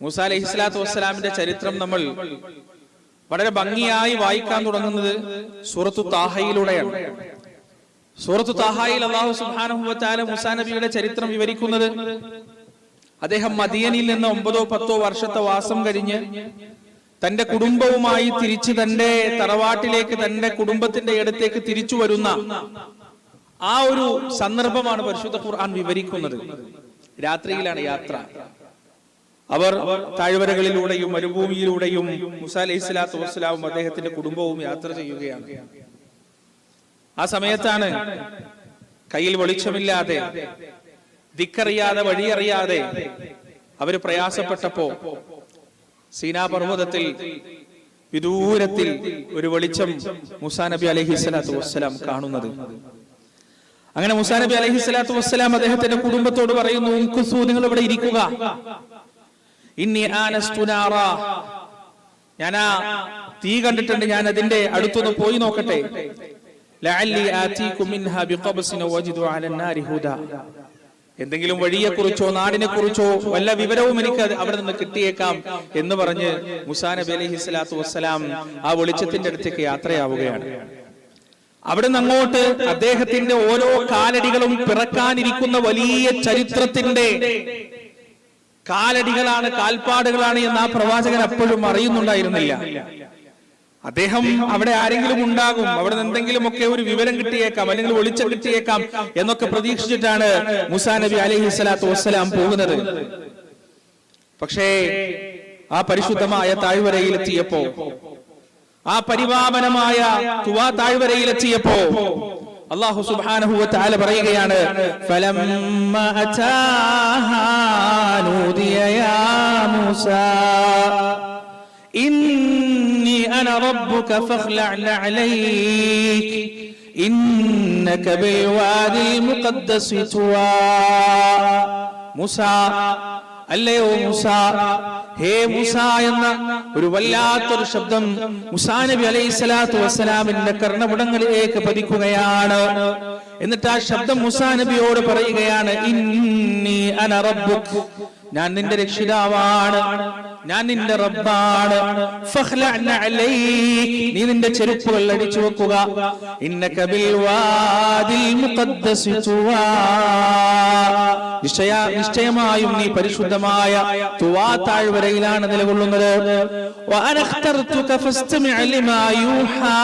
മൂസ അലൈഹിസ്സലാത്തു വസ്സലാമിന്റെ ചരിത്രം നമ്മൾ വളരെ ഭംഗിയായി വായിക്കാൻ തുടങ്ങുന്നത് സൂറത്തു താഹയിലൂടെയാണ്. സൂറത്തു താഹയിൽ അല്ലാഹു സുബ്ഹാനഹു വ തആല മൂസാ നബിയുടെ ചരിത്രം വിവരിക്കുന്നത് അദ്ദേഹം മദിയനിൽ നിന്ന് 9-10 വർഷത്തെ വാസം കഴിഞ്ഞ് തന്റെ കുടുംബവുമായി തിരിച്ച് തന്റെ തറവാട്ടിലേക്ക്, തന്റെ കുടുംബത്തിന്റെ അടുത്തേക്ക് തിരിച്ചു വരുന്ന ആ ഒരു സന്ദർഭമാണ് പരിശുദ്ധ ഖുർആൻ വിവരിക്കുന്നത്. രാത്രിയിലാണ് യാത്ര. അവർ താഴ്വരകളിലൂടെയും മരുഭൂമിയിലൂടെയും മൂസ അലൈഹിസ്സലാത്തു വസ്സലാമും അദ്ദേഹത്തിന്റെ കുടുംബവും യാത്ര ചെയ്യുകയാണ്. ആ സമയത്താണ് കയ്യിൽ വെളിച്ചമില്ലാതെ, ദിക്കറിയാതെ, വഴിയറിയാതെ അവര് പ്രയാസപ്പെട്ടപ്പോ സീനാ പർവ്വതത്തിൽ വിദൂരത്തിൽ ഒരു വെളിച്ചം മൂസാ നബി അലൈഹിസ്സലാത്തു വസ്സലാം കാണുന്നത്. അങ്ങനെ മൂസാ നബി അലൈഹിസ്സലാത്തു വസ്സലാം അദ്ദേഹത്തിന്റെ കുടുംബത്തോട് പറയുന്നു, നിങ്ങൾ ഇവിടെ ഇരിക്കുക, ഇന്നി ആനസ്തു നാറ, ഞാൻ ആ തീ കണ്ടിട്ടുണ്ട്, ഞാൻ അതിന്റെ അടുത്തൊന്ന് പോയി നോക്കട്ടെ. ലഅല്ലി ആതീകും മിൻഹാ ബിഖബ്സിൻ വജിദു അല നാരി ഹുദാ, എന്തെങ്കിലും വഴിയെക്കുറിച്ചോ നാടിനെ കുറിച്ചോ വല്ല വിവരവും എനിക്ക് അവിടെ നിന്ന് കിട്ടിയേക്കാം എന്ന് പറഞ്ഞ് മൂസാ നബി അലൈഹിസ്സലാത്തു വസ്സലാം ആ വെളിച്ചത്തിന്റെ അടുത്തേക്ക് യാത്രയാവുകയാണ്. അവിടെ നിന്ന് അങ്ങോട്ട് അദ്ദേഹത്തിന്റെ ഓരോ കാലടികളും പിറക്കാനിരിക്കുന്ന വലിയ ചരിത്രത്തിന്റെ കാലടികളാണ്, കാൽപ്പാടുകളാണ് എന്ന് ആ പ്രവാചകൻ അപ്പോഴും അറിയുന്നുണ്ടായിരുന്നില്ല. അദ്ദേഹം അവിടെ ആരെങ്കിലും ഉണ്ടാകും, അവിടെ നിന്ന് എന്തെങ്കിലുമൊക്കെ ഒരു വിവരം കിട്ടിയേക്കാം, അല്ലെങ്കിൽ വെളിച്ചം കിട്ടിയേക്കാം എന്നൊക്കെ പ്രതീക്ഷിച്ചിട്ടാണ് മൂസാ നബി അലൈഹിസ്സലാത്തു വസ്സലാം പോകുന്നത്. പക്ഷേ ആ പരിശുദ്ധമായ താഴ്വരയിലെത്തിയപ്പോ, ആ പരിപാവനമായ തുവാ താഴ്വരയിലെത്തിയപ്പോ അല്ലാഹു സുബ്ഹാനഹു വ തആല പറയുകയാണ്, ഫലമ്മ അതാഹാ നൂദിയ യാ മൂസാ ഇന്നി അന റബ്ബുക ഫഖ്ലഅ അലൈക ഇന്നക ബിൽവാദിൽ മുഖദ്ദസി തുവാ. മൂസാ, അല്ലയോ മൂസ, ഹേ മൂസ എന്ന ഒരു വല്ലാത്തൊരു ശബ്ദം മൂസാ നബി അലൈഹിസ്സലാത്തു വസ്സലാമിന്റെ കർണപുടങ്ങളിലേക്ക് പതിക്കുകയാണ്. എന്നിട്ട് ആ ശബ്ദം മൂസാ നബിയോട് പറയുകയാണ്, ഇന്നി അന റബ്ബുക്, ഞാൻ നിന്റെ രക്ഷിതാവാണ്, ഞാൻ നിന്റെ റബ്ബാണ്. ഫഖ്ലഅ അലൈക, നീ നിന്റെ ചെരുപ്പുകൾ അടിച്ചു വെക്കുക. ഇന്നക ബിൽവാദിൽ മുഖദ്ദസി തുവാ, നിശ്ചയമായും നീ പരിശുദ്ധമായ തുവാ താഴ്വരയിലാണ് നിലകൊള്ളുന്നത്. വഅന ഖ്തർതുക ഫസ്തമിഅ ലിമാ യൂഹാ,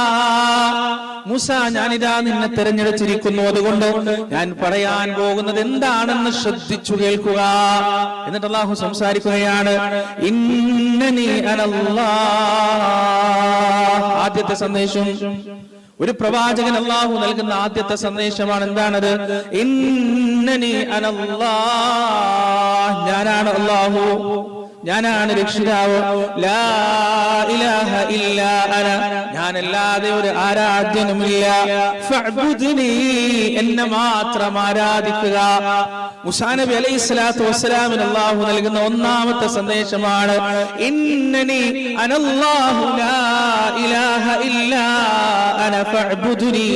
മൂസ, ഞാനിതാ നിന്നെ തെരഞ്ഞെടുത്തിരിക്കുന്നു, അതുകൊണ്ട് ഞാൻ പറയാൻ പോകുന്നത് എന്താണെന്ന് ശ്രദ്ധിച്ചു കേൾക്കുക. എന്നിട്ട് അല്ലാഹു സംസാരിക്കുകയാണ്, ഇന്നനി അനല്ലാഹ്. ആദ്യത്തെ സന്ദേശം, ഒരു പ്രവാചകൻ അല്ലാഹു നൽകുന്ന ആദ്യത്തെ സന്ദേശമാണ്. എന്താണത്? ഇന്നനി അനല്ലാഹ്, ഞാനാണ് അല്ലാഹു, ഞാനാണ് രക്ഷിതാവ്. ലാ ഇലാഹ ഇല്ലാ അന, ഞാനല്ലാതെ ഒരു ആരാധ്യനുമില്ല. ഫഅ്ബുദ്നി, എന്നെ മാത്രം ആരാധിക്കുക. മൂസാ നബി അലൈഹിസ്സലാത്തു വസ്സലാമിന് അല്ലാഹു നൽകുന്ന ഒന്നാമത്തെ സന്ദേശമാണ് ഇന്നനി അനല്ലാഹു ലാ ഇലാഹ ഇല്ലാ അന ഫഅ്ബുദ്നി,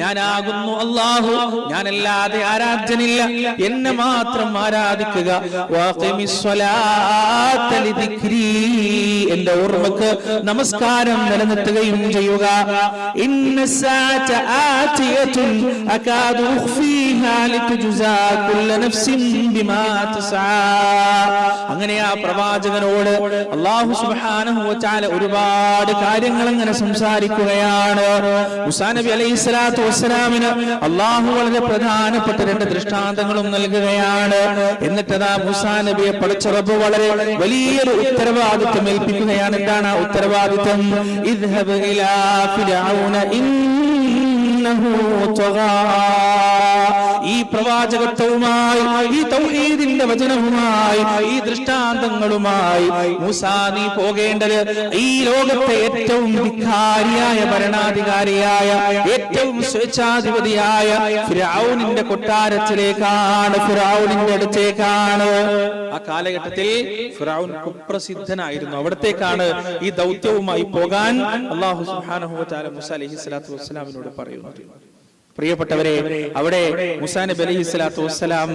ഞാനാകുന്നു അല്ലാഹു, ഞാനല്ലാതെ ആരാധ്യനില്ല, എന്നെ മാത്രം ആരാധിക്കുക. വഖിമിസ്സലാത്ത ലിദിക്രി, എന്റെ ഓർമ്മക്ക് നമസ്കാരം നിലനിർത്തുകയും ചെയ്യുക. ഇന്നസ്സാഅത ആതിയതുൻ അകാദു ഉഖ്ഫീഹാ ലിതുജ്സാ കുല്ലു നഫ്സിൻ ബിമാ തസ്ആ. അങ്ങനെ ആ പ്രവാചകനോട് അല്ലാഹു സുബ്ഹാനഹു വ തആല ഒരുപാട് കാര്യങ്ങൾ അങ്ങനെ സംസാരിക്കുകയാണ്. മൂസാ നബി അലൈഹിസ്സലാത്തു വസ്സലാമിന് അല്ലാഹു വളരെ പ്രധാനപ്പെട്ട 2 ദൃഷ്ടാന്തങ്ങളും നൽകുകയാണ്. എന്നിട്ട് ആ മൂസാ നബിയെ പടച്ച റബ്ബ് വളരെ വലിയൊരു ഉത്തരവാദിത്വം ഏൽപ്പിക്കുകയാണ്. എന്താണ് ആ ഉത്തരവാദിത്വം? ഇദ്ഹബ് ഇലാ ഫിർഔന ഇന്നഹു തഗാ. ഈ പ്രവാചകത്വവുമായി, ഈ തൗഹീദിന്റെ വചനവുമായി, ഈ ദൃഷ്ടാന്തങ്ങളുമായി മൂസാ നീ പോകേണ്ടത് ഈ ലോകത്തെ ഏറ്റവും ധിക്കാരിയായ ഭരണാധികാരിയായ, ഏറ്റവും സ്വേച്ഛാധിപതിയായ ഫിർഔനിന്റെ കൊട്ടാരത്തിലേക്കാണ്, ഫിർഔനിന്റെ അടുത്തേക്കാണ്. ആ കാലഘട്ടത്തിൽ ഫിർഔൻ കുപ്രസിദ്ധനായിരുന്നു. അവിടത്തേക്കാണ് ഈ ദൗത്യവുമായി പോകാൻ അല്ലാഹു സുബ്ഹാനഹു വ തആല മൂസാ അലൈഹിസ്സലാത്തു വസ്സലാമിനോട് പറയുന്നത്. പ്രിയപ്പെട്ടവരെ, അവിടെ മൂസാ നബി അലൈഹിസ്സലാത്തു വസ്സലാം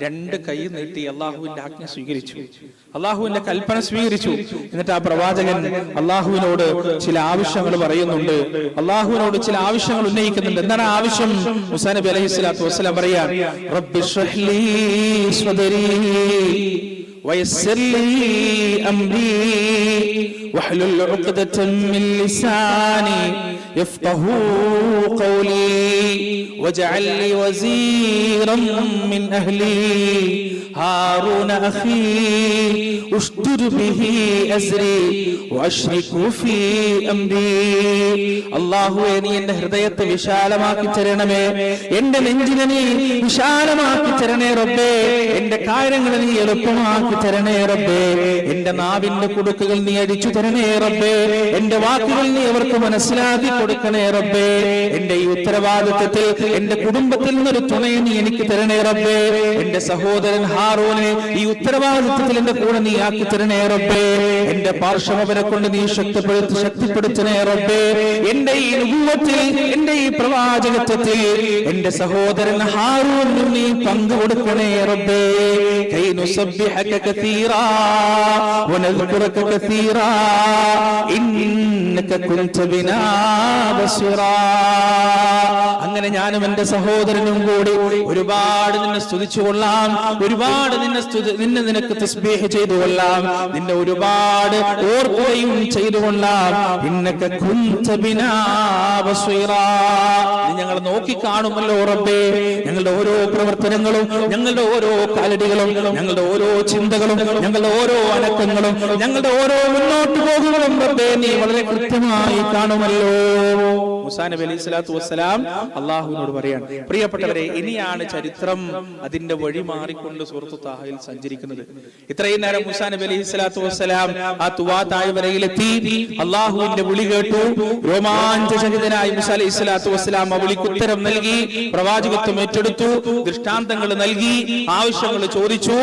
രണ്ട് കൈ നീട്ടി അള്ളാഹുവിന്റെ ആജ്ഞ സ്വീകരിച്ചു, അള്ളാഹുവിന്റെ കൽപ്പന സ്വീകരിച്ചു. എന്നിട്ട് ആ പ്രവാചകൻ അള്ളാഹുവിനോട് ചില ആവശ്യങ്ങൾ പറയുന്നുണ്ട്, അള്ളാഹുവിനോട് ചില ആവശ്യങ്ങൾ ഉന്നയിക്കുന്നുണ്ട്. എന്താണ് ആവശ്യം? മൂസാ നബി അലൈഹിസ്സലാത്തു വസ്സലാം പറയാ, റബ്ബി ഇശ്റഹ് ലീ സ്വദരീ വയസ്സിർ ലീ അംരീ വഹ്ലുൽ ഉഖ്ദതൻ മിൻ ലിസാനി യഫ്ഖഹൂ ഖൗലി വജഅൽ ലി വസീറൻ മിൻ അഹ്ലി ഹാറൂന അഖീ ഉശ്തുദ് ബിഹി അസ്രി വഅശ്രികു ഫീ അംരി. അല്ലാഹുവേ, നീ എന്റെ ഹൃദയത്തെ വിശാലമാക്കി തരണമേ, എന്റെ നെഞ്ചിനെ നീ വിശാലമാക്കി തരണേ റബ്ബേ, എന്റെ കാര്യങ്ങളെ നീ എളുപ്പമാക്കി തരണേ റബ്ബേ, എന്റെ നാവിന്റെ കുടുക്കുകൾ നീ അടിച്ചു തരണേ റബ്ബേ, എന്റെ വാക്കുകൾ നീ അവർക്ക് മനസ്സിലാക്കി കൊടുക്കണേ റബ്ബേ, എന്റെ ഈ ഉത്തരവാദിത്വത്തിൽ എന്റെ കുടുംബത്തിൽ നിന്നൊരു തുണയെ നീ എനിക്ക് തരണേ റബ്ബേ, എന്റെ സഹോദരൻ ഹാറൂനെ ഈ ഉത്തരവാദിത്വത്തിൽ എന്റെ കൂടെ നീ ആക്കി തരണേ റബ്ബേ, എന്റെ പാർശ്വവരെ കൊണ്ട് നീ ശക്തിപ്പെടുത്തണേ റബ്ബേ, എന്റെ ഈ നുബുവത്തിൽ എന്റെ ഈ പ്രവാചകത്വത്തിൽ എന്റെ സഹോദരൻ ഹാറൂനും നീ പങ്കുകൊടുക്കണേ റബ്ബേ. കൈ നുസബ്ബിഹക കസീറാ വനദ്കുറക കസീറാ ഇന്നക കുൻത ബിനാ ബസീറാ. അങ്ങനെ ഞാനും എന്റെ സഹോദരനും കൂടി ഒരുപാട് നിന്നെ സ്തുതിച്ചുകൊള്ളാം, ഒരുപാട് നിനക്ക് തസ്ബീഹ് ചെയ്തുകൊള്ളാം, നിന്നെ ഒരുപാട് ഓർക്കുകയും ചെയ്തുകൊള്ളാം. ഇന്നക കുൻത ബിനാ ബസീറാ. നീ ഞങ്ങളെ നോക്കി കാണുമല്ലോ റബ്ബേ, ഞങ്ങളുടെ ഓരോ പ്രവർത്തനങ്ങളും, ഞങ്ങളുടെ ഓരോ കാലടികളും, ഞങ്ങളുടെ ഓരോ ചിന്തകളും, ഞങ്ങളുടെ ഓരോ അനക്കങ്ങളും, ഞങ്ങളുടെ ഓരോ മുന്നോട്ട് പോകുന്നതും റബ്ബേ നീ വളരെ കൃത്യമായി കാണുമല്ലോ. മൂസാ നബി അലൈഹിസ്സലാത്തു വസ്സലാം അള്ളാഹുവിനോട് പറയാണ്. പ്രിയപ്പെട്ടവരെ, ഇനിയാണ് ചരിത്രം അതിന്റെ വഴി മാറിക്കൊണ്ട് സൂറത്തു താഹയിൽ സഞ്ചരിക്കുന്നത്. ഇത്രയും നേരം മൂസാ നബി അലൈഹിസ്സലാത്തു വസ്സലാം ആ തുവാ താഴ്വരയിലെത്തി, അള്ളാഹുവിന്റെ വിളി കേട്ടു. രോമാഞ്ചചകിതനായി മൂസാ അലൈഹിസ്സലാത്തു വസ്സലാം ആ വിളിക്ക് ഉത്തരം നൽകി, പ്രവാചകത്വം ഏറ്റെടുത്തു, ദൃഷ്ടാന്തങ്ങൾ നൽകി, ആവശ്യങ്ങൾ ചോദിച്ചു.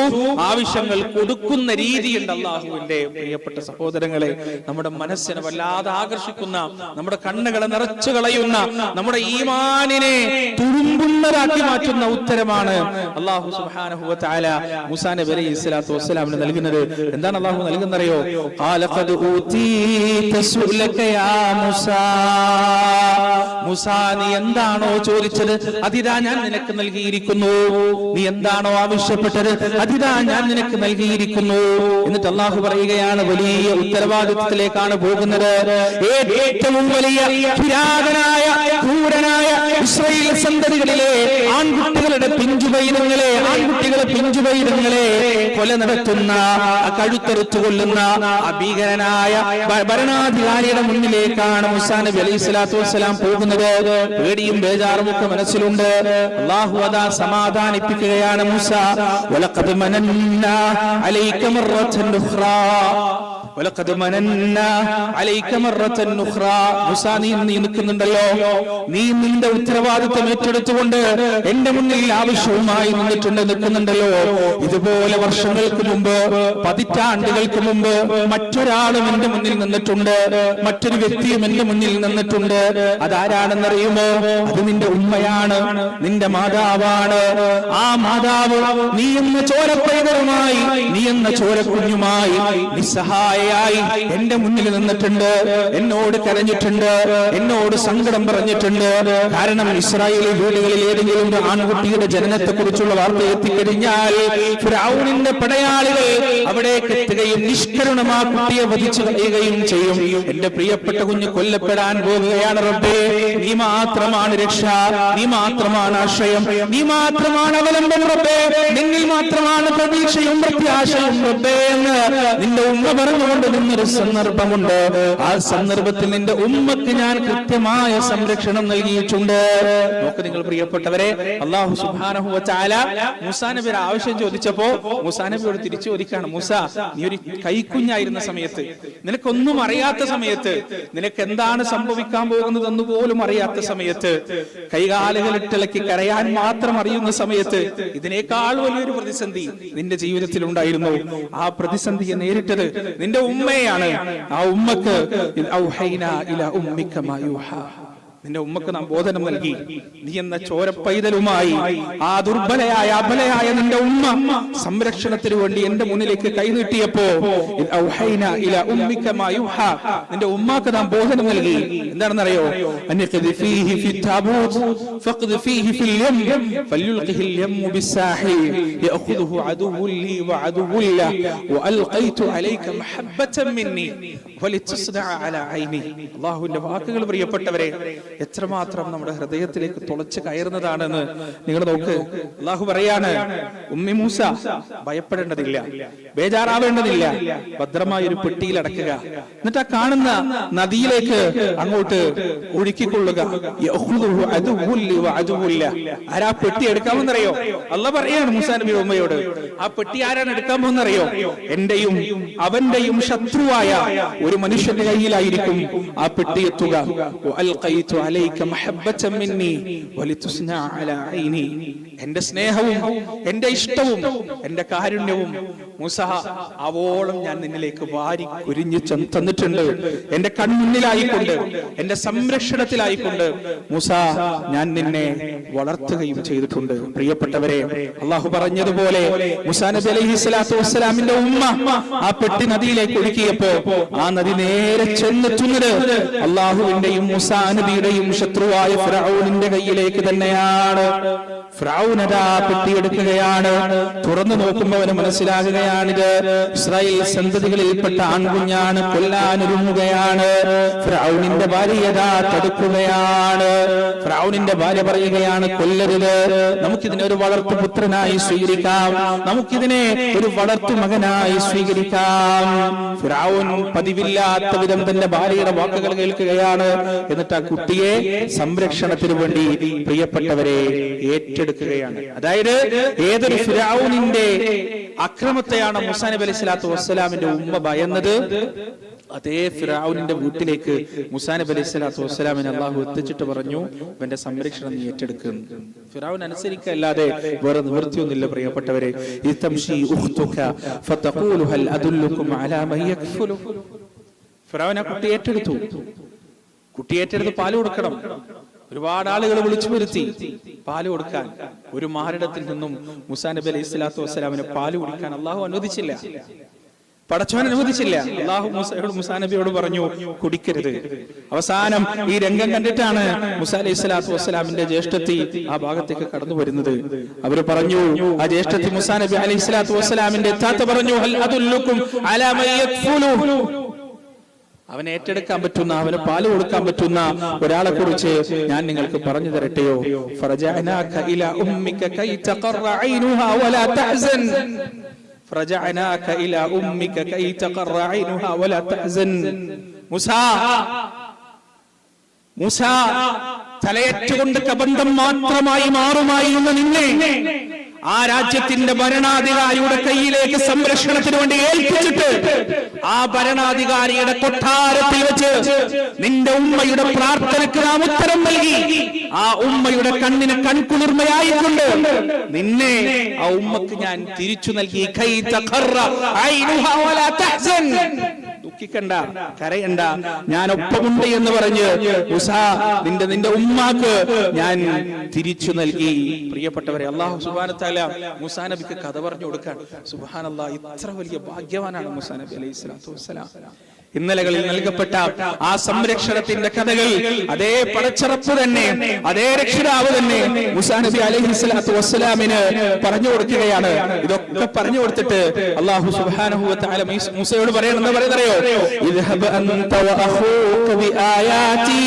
ആവശ്യങ്ങൾ കൊടുക്കുന്ന രീതിയുണ്ട് അള്ളാഹുവിന്റെ. പ്രിയപ്പെട്ട സഹോദരങ്ങളെ, നമ്മുടെ മനസ്സിനെ വല്ലാതെ ആകർഷിക്കുന്ന, നമ്മുടെ കണ്ണുകളെ നിറച്ചു കളയുന്ന, നമ്മുടെ ഈമാനിനെ തുളുമ്പുന്നതാക്കി മാറ്റുന്ന ഉത്തരമാണ് അല്ലാഹു സുബ്ഹാനഹു വ തആല മൂസാ നബി അലൈഹിസ്സലാത്തു വസ്സലാമിന് നൽകുന്നത്. എന്താണ് അല്ലാഹു നൽകുന്നറിയോ? ഖാല ഖദ് ഊതീത സുഅലക യാ മൂസാ. മൂസാ, നീ എന്താണോ ചോദിച്ചത് അതിതാ ഞാൻ നിനക്ക് നൽകിയിരിക്കുന്നു. നീ എന്താണോ ആവശ്യപ്പെട്ടത് അതിതാ ഞാൻ നിനക്ക് നൽകിയിരിക്കുന്നു. എന്നിട്ട് അല്ലാഹു പറയുകയാണ്, വലിയ ഉത്തരവാദിത്വത്തിലേക്കാണ് പോകുന്നത്. ഏറ്റവും വലിയ കിരാതനായ ക്രൂരനായ ഇസ്രായേൽ സന്തതികളിലെ ആൺകുട്ടികളുടെ പിഞ്ചുപൈതങ്ങളെ, ആൺകുട്ടികളെ പിഞ്ചുപൈതങ്ങളെ കൊല നടത്തുന്ന, കഴുത്തറുത്തു കൊല്ലുന്ന ഭീകരനായ ഭരണാധികാരിയുടെ മുന്നിലേക്കാണ് മൂസാ നബി അലൈഹിസ്സലാത്തു വസ്സലാം പോകുന്നത്. പേടിയും ബേജാറും ഒക്കെ മനസ്സിലുണ്ട്. അല്ലാഹു അതാ സമാധാനിപ്പിക്കുകയാണ്. മൂസാ, വലഖദ് മനന്നാ അലൈക മററതൻ ഉഖ്റാ വലഖദ് മനന്നാ അലൈക മററതൻ ഉഖ്റാ. മൂസാ, നീ നിൽക്കുന്നുണ്ടല്ലോ, നീ നിന്റെ ഉത്തരവാദിത്വം ഏറ്റെടുത്തുകൊണ്ട് എന്റെ മുന്നിൽ ആവശ്യവുമായി നിൽക്കുന്നുണ്ടല്ലോ. ഇതുപോലെ വർഷങ്ങൾക്ക് മുമ്പ്, പതിറ്റാണ്ടുകൾക്ക് മുമ്പ് മറ്റൊരാളും എന്റെ മുന്നിൽ നിന്നിട്ടുണ്ട്, മറ്റൊരു വ്യക്തിയും എന്റെ മുന്നിൽ നിന്നിട്ടുണ്ട്. അതാരാണെന്നറിയുമോ? അത് നിന്റെ ഉമ്മയാണ്, നിന്റെ മാതാവാണ്. ആ മാതാവ് നീ എന്ന ചോരപ്പൈതലുമായി, നീ എന്ന ചോരക്കുഞ്ഞുമായി നിസ്സഹായയായി എന്റെ മുന്നിൽ നിന്നിട്ടുണ്ട്, എന്നോട് കരഞ്ഞിട്ടുണ്ട്, എന്നോട് സങ്കടം പറഞ്ഞിട്ടുണ്ട്. കാരണം ഇസ്രായേലി വീടുകളിൽ ഏതെങ്കിലും ഒരു ആൺകുട്ടിയുടെ ജനനത്തെ കുറിച്ചുള്ള വാർത്ത എത്തിക്കഴിഞ്ഞാൽ ഫിർഔനിന്റെ പടയാളികൾ അവിടേക്ക് എത്തുകയും നിഷ്കരുണമാ കുട്ടിയെ വധിച്ചു കളയുകയും ചെയ്യും. എന്റെ പ്രിയപ്പെട്ട കുഞ്ഞ് കൊല്ലപ്പെടാൻ പോകുകയാണ് റബ്ബേ, നീ മാത്രമാണ് രക്ഷ, നീ മാത്രമാണ് ആശ്രയം, നീ മാത്രമാണ് അവലംബം റബ്ബേ, നിന്നിൽ മാത്രമാണ് പ്രതീക്ഷയും പ്രത്യാശയും റബ്ബേ എന്ന് നിന്റെ ഉമ്മ പറഞ്ഞുകൊണ്ട് നിന്നൊരു സന്ദർഭമുണ്ട്. ആ സന്ദർഭത്തിൽ നിന്റെ ഉമ്മക്ക് ഞാൻ കൃത്യമായ സംരക്ഷണം നൽകിയിട്ടുണ്ട്. നോക്ക് നിങ്ങൾ പ്രിയപ്പെട്ടവരെ, അല്ലാഹു സുബ്ഹാനഹു വ തആല മൂസാ നബിയുടെ ആവശ്യം ചോദിച്ചപ്പോ മൂസാ നബിയോട് തിരിച്ചു ചോദിക്കാണ്, മൂസാ, നീ ഒരു കൈക്കുഞ്ഞായിരുന്ന സമയത്ത്, നിനക്കൊന്നും അറിയാത്ത സമയത്ത്, നിനക്ക് എന്താണ് സംഭവിക്കാൻ പോകുന്നതെന്ന് പോലും അറിയാത്ത സമയത്ത്, കൈകാലുകൾ ഇട്ടിളക്കി കരയാൻ മാത്രം അറിയുന്ന സമയത്ത്, ഇതിനേക്കാൾ വലിയൊരു പ്രതിസന്ധി നിന്റെ ജീവിതത്തിൽ ഉണ്ടായിരുന്നു. ആ പ്രതിസന്ധിയെ നേരിട്ടത് നിന്റെ ഉമ്മയാണ്. ആ ഉമ്മക്ക് നിന്റെ ഉമ്മക്ക് നാം ബോധനം നൽകി. നീ എന്ന ചോരപ്പൈതലുമായി ആ ദുർബലയായ അബലയായ നിന്റെ ഉമ്മ സംരക്ഷണത്തിന് വേണ്ടി എന്റെ മുന്നിലേക്ക് കൈനീട്ടിയപ്പോ നിന്റെ ഉമ്മാക്ക് നാം ബോധനം നൽകി. എന്താണെന്നറിയോ? അല്ലാഹുവിന്റെ വാക്കുകൾ പ്രിയപ്പെട്ടവരെ എത്രമാത്രം നമ്മുടെ ഹൃദയത്തിലേക്ക് തുളച്ച് കയറുന്നതാണെന്ന് നിങ്ങൾ നോക്ക്. അല്ലാഹു പറയാണ്, ഉമ്മി മൂസ ഭയപ്പെടേണ്ടതില്ല, ബേജാറാവേണ്ടതില്ല, ഭദ്രമായ ഒരു പെട്ടിയിൽ അടക്കുക, എന്നിട്ട് ആ കാണുന്ന നദിയിലേക്ക് അങ്ങോട്ട് ഒഴുക്കിക്കൊള്ളുക. ആരാ പെട്ടി എടുക്കാമെന്നറിയോ? അല്ലാഹു പറയാണ് മൂസാ നബിയുടെ ഉമ്മയോട്, ആ പെട്ടി ആരാണ് എടുക്കാൻ പോകുന്നറിയോ? എന്റെയും അവന്റെയും ശത്രുവായ ഒരു മനുഷ്യന്റെ കയ്യിലായിരിക്കും ആ പെട്ടി എത്തുക. എന്റെ സ്നേഹവും എന്റെ ഇഷ്ടവും എന്റെ കാരുണ്യവും മൂസ അവോളം ഞാൻ നിന്നിലേക്ക് വാരി കുരിഞ്ഞു തന്നിട്ടുണ്ട്. എന്റെ കൺമുന്നിലായിക്കൊണ്ട് എന്റെ സംരക്ഷണത്തിലായിക്കൊണ്ട് മൂസ ഞാൻ നിന്നെ വളർത്തുകയും ചെയ്തിട്ടുണ്ട്. പ്രിയപ്പെട്ടവരെ, അള്ളാഹു പറഞ്ഞതുപോലെ മൂസാ നബി അലൈഹിസ്സലാത്തു വസ്സലാമിന്റെ ഉമ്മ ആ പെട്ടി നദിയിലേക്ക് ഒഴുക്കിയപ്പോ ആ നദി നേരെ ചെന്നെത്തുന്നത് അള്ളാഹുവിന്റെയും മൂസാ നബിയുടെയും ശത്രുവായ ഫിർഔനിന്റെ കയ്യിലേക്ക് തന്നെയാണ്. ഫിർഔൻ അതാ പെട്ടിയെടുക്കുകയാണ്. തുറന്നു നോക്കുമ്പോൾ അവന് മനസ്സിലാകുകയാണിത് ഇസ്രായേൽ സന്തതികളിൽപ്പെട്ട ആൺകുഞ്ഞാണ്, കൊല്ലാനൊരുങ്ങുകയാണ്. ഫിർഔനിന്റെ ഭാര്യ തടുക്കുകയാണ്. ഫിർഔനിന്റെ ഭാര്യ പറയുകയാണ്, കൊല്ലരുത്, നമുക്കിതിനെ ഒരു വളർത്തുപുത്രനായി സ്വീകരിക്കാം, നമുക്കിതിനെ ഒരു വളർത്തു മകനായി സ്വീകരിക്കാം. ഫിർഔൻ പതിവില്ലാത്ത വിധം തന്റെ ഭാര്യയുടെ വാക്കുകൾ കേൾക്കുകയാണ്. എന്നിട്ട് ആ കുട്ടിയെ സംരക്ഷണത്തിന് വേണ്ടി പ്രിയപ്പെട്ടവരെ ഏറ്റെടുക്കുകയാണ്. അതായത് ഏതൊരു ഫിർഔനിന്റെ അക്രമത്തെയാണ് മൂസാ നബി അലൈഹി സ്വലാത്തു വസ്സലാമിന്റെ ഉമ്മ ഭയന്നത്, അതേ ഫിർഔനിന്റെ വീട്ടിലേക്ക് മൂസാ നബി അലൈഹി സ്വലാത്തു വസ്സലാമിനെ അല്ലാഹു എത്തിച്ചിട്ട് പറഞ്ഞു, ഇവന്റെ സംരക്ഷണം നീ ഏറ്റെടുക്കുന്നു. ഫിർഔൻ അനുസരിക്കല്ലാതെ വേറെ നിവൃത്തിയൊന്നുമില്ല. പ്രിയപ്പെട്ടവരെ, ഫിർഔൻ ആ കുട്ടി ഏറ്റെടുത്തു. കുട്ടിയേറ്റെടുത്ത് പാല് കൊടുക്കണം. ഒരുപാട് ആളുകൾ വിളിച്ചു വരുത്തി പാല് കൊടുക്കാൻ. ഒരു മാറിടത്തിൽ നിന്നും മൂസാ നബി അലൈഹി സ്വലാത്തു വസ്സലാമിന് പാല് കുടിക്കാൻ അള്ളാഹു അനുവദിച്ചില്ല, പടച്ചവൻ അനുവദിച്ചില്ല. അള്ളാഹു മൂസാ നബിയോട് പറഞ്ഞു, കുടിക്കരുത്. അവസാനം ഈ രംഗം കണ്ടിട്ടാണ് മൂസാ അലൈഹി സ്വലാത്തു വസ്സലാമിന്റെ ജ്യേഷ്ഠത്തി ആ ഭാഗത്തേക്ക് കടന്നു വരുന്നത്. അവര് പറഞ്ഞു, ആ ജ്യേഷ്ഠത്തി മൂസാ നബി അലൈഹി സ്വലാത്തു വസ്സലാമിന്റെ താത്ത പറഞ്ഞു, ഹൽ അദുല്ലുക്കും അലാ മൻ യക്ഫുലു, അവനെ ഏറ്റെടുക്കാൻ പറ്റുന്ന, അവന് പാല് കൊടുക്കാൻ പറ്റുന്ന ഒരാളെ കുറിച്ച് ഞാൻ നിങ്ങൾക്ക് പറഞ്ഞു തരട്ടെയോ? ഫറജഅനാക ഇലാ ഉമ്മിക കൈ തഖറ ഐനുഹാ വലാ തഹ്സൻ, ഫറജഅനാക ഇലാ ഉമ്മിക കൈ തഖറ ഐനുഹാ വലാ തഹ്സൻ. മൂസാ തലയേറ്റുകൊണ്ട് കബന്ധം മാത്രമായി മാറുമായിരുന്ന നിന്നെ ആ രാജ്യത്തിന്റെ ഭരണാധികാരിയുടെ കയ്യിലേക്ക് സംരക്ഷണത്തിന് വേണ്ടി ഏൽപ്പിച്ചിട്ട് ആ ഭരണാധികാരിയുടെ കൊട്ടാരത്തിൽ വെച്ച് നിന്റെ ഉമ്മയുടെ പ്രാർത്ഥനയ്ക്ക് നാം ഉത്തരം നൽകി. ആ ഉമ്മയുടെ കണ്ണിന് കൺകുളിർമയായിക്കൊണ്ട് നിന്നെ ആ ഉമ്മക്ക് ഞാൻ തിരിച്ചു നൽകി. ദുഃഖിക്കണ്ട, കരയണ്ട, ഞാൻ ഒപ്പമുണ്ട് എന്ന് പറഞ്ഞ് മൂസാ നിന്റെ ഉമ്മാക്ക് ഞാൻ തിരിച്ചു നൽകി. പ്രിയപ്പെട്ടവരെ, അല്ലാഹു സുബ്ഹാനഹു വ തആല മൂസാ നബിക്ക് കഥ പറഞ്ഞു കൊടുക്കാൻ. സുബ്ഹാനല്ലാഹ്, ഇത്ര വലിയ ഭാഗ്യവാനാണ് മൂസാ നബി അലൈഹി സ്വലാത്തു വസ്സലാം. ഇന്നലകളിൽ നൽകപ്പെട്ട ആ സംരക്ഷണത്തിന്റെ കഥകൾ അതേ പടച്ചറപ്പ് തന്നെ, അതേ രക്ഷിതാവ് തന്നെ മൂസാ നബി അലൈഹി സ്വലാത്തു വസ്സലാമിന് പറഞ്ഞു കൊടുക്കുകയാണ്. ഇതൊക്കെ പറഞ്ഞു കൊടുത്തിട്ട് അല്ലാഹു സുബ്ഹാനഹു വ തആല മൂസയോട് പറയണമെന്ന് പറയുന്നറിയോ? ഇദ്ഹബ അൻത വ അഖൂക ബിആയാതി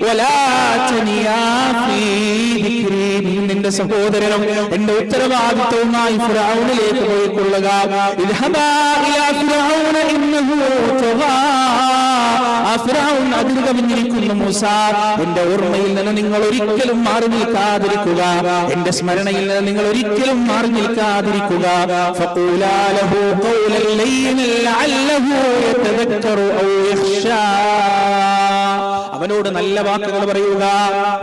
വലാ തനിയാ ഫീ ദിക്രി, നിന്റെ സഹോദരനും എന്റെ ഉത്തരവാദിത്വവുമായി ഫിർഔനിലേക്ക് പോയിക്കൊള്ളുക. ഇദ്ഹബാ ഇലാ ഫിർഔന ഇന്നഹു തഗാ, ആ ഫിർഔൻ അതിരുകവിഞ്ഞിരിക്കുന്നു. മൂസാ, എന്റെ ഓർമ്മയിൽ നിന്ന് നിങ്ങൾ ഒരിക്കലും മാറി നിൽക്കാതിരിക്കുക, എന്റെ സ്മരണയിൽ നിന്ന് നിങ്ങൾ ഒരിക്കലും മാറി നിൽക്കാതിരിക്കുക. ഫഖൂലാ ലഹു ഖൗലൻ ലയ്യിനൻ ലഅല്ലഹു യതദക്കറു ഔ യഖ്ശാ, അവനോട് നല്ല വാക്കുകൾ പറയുക.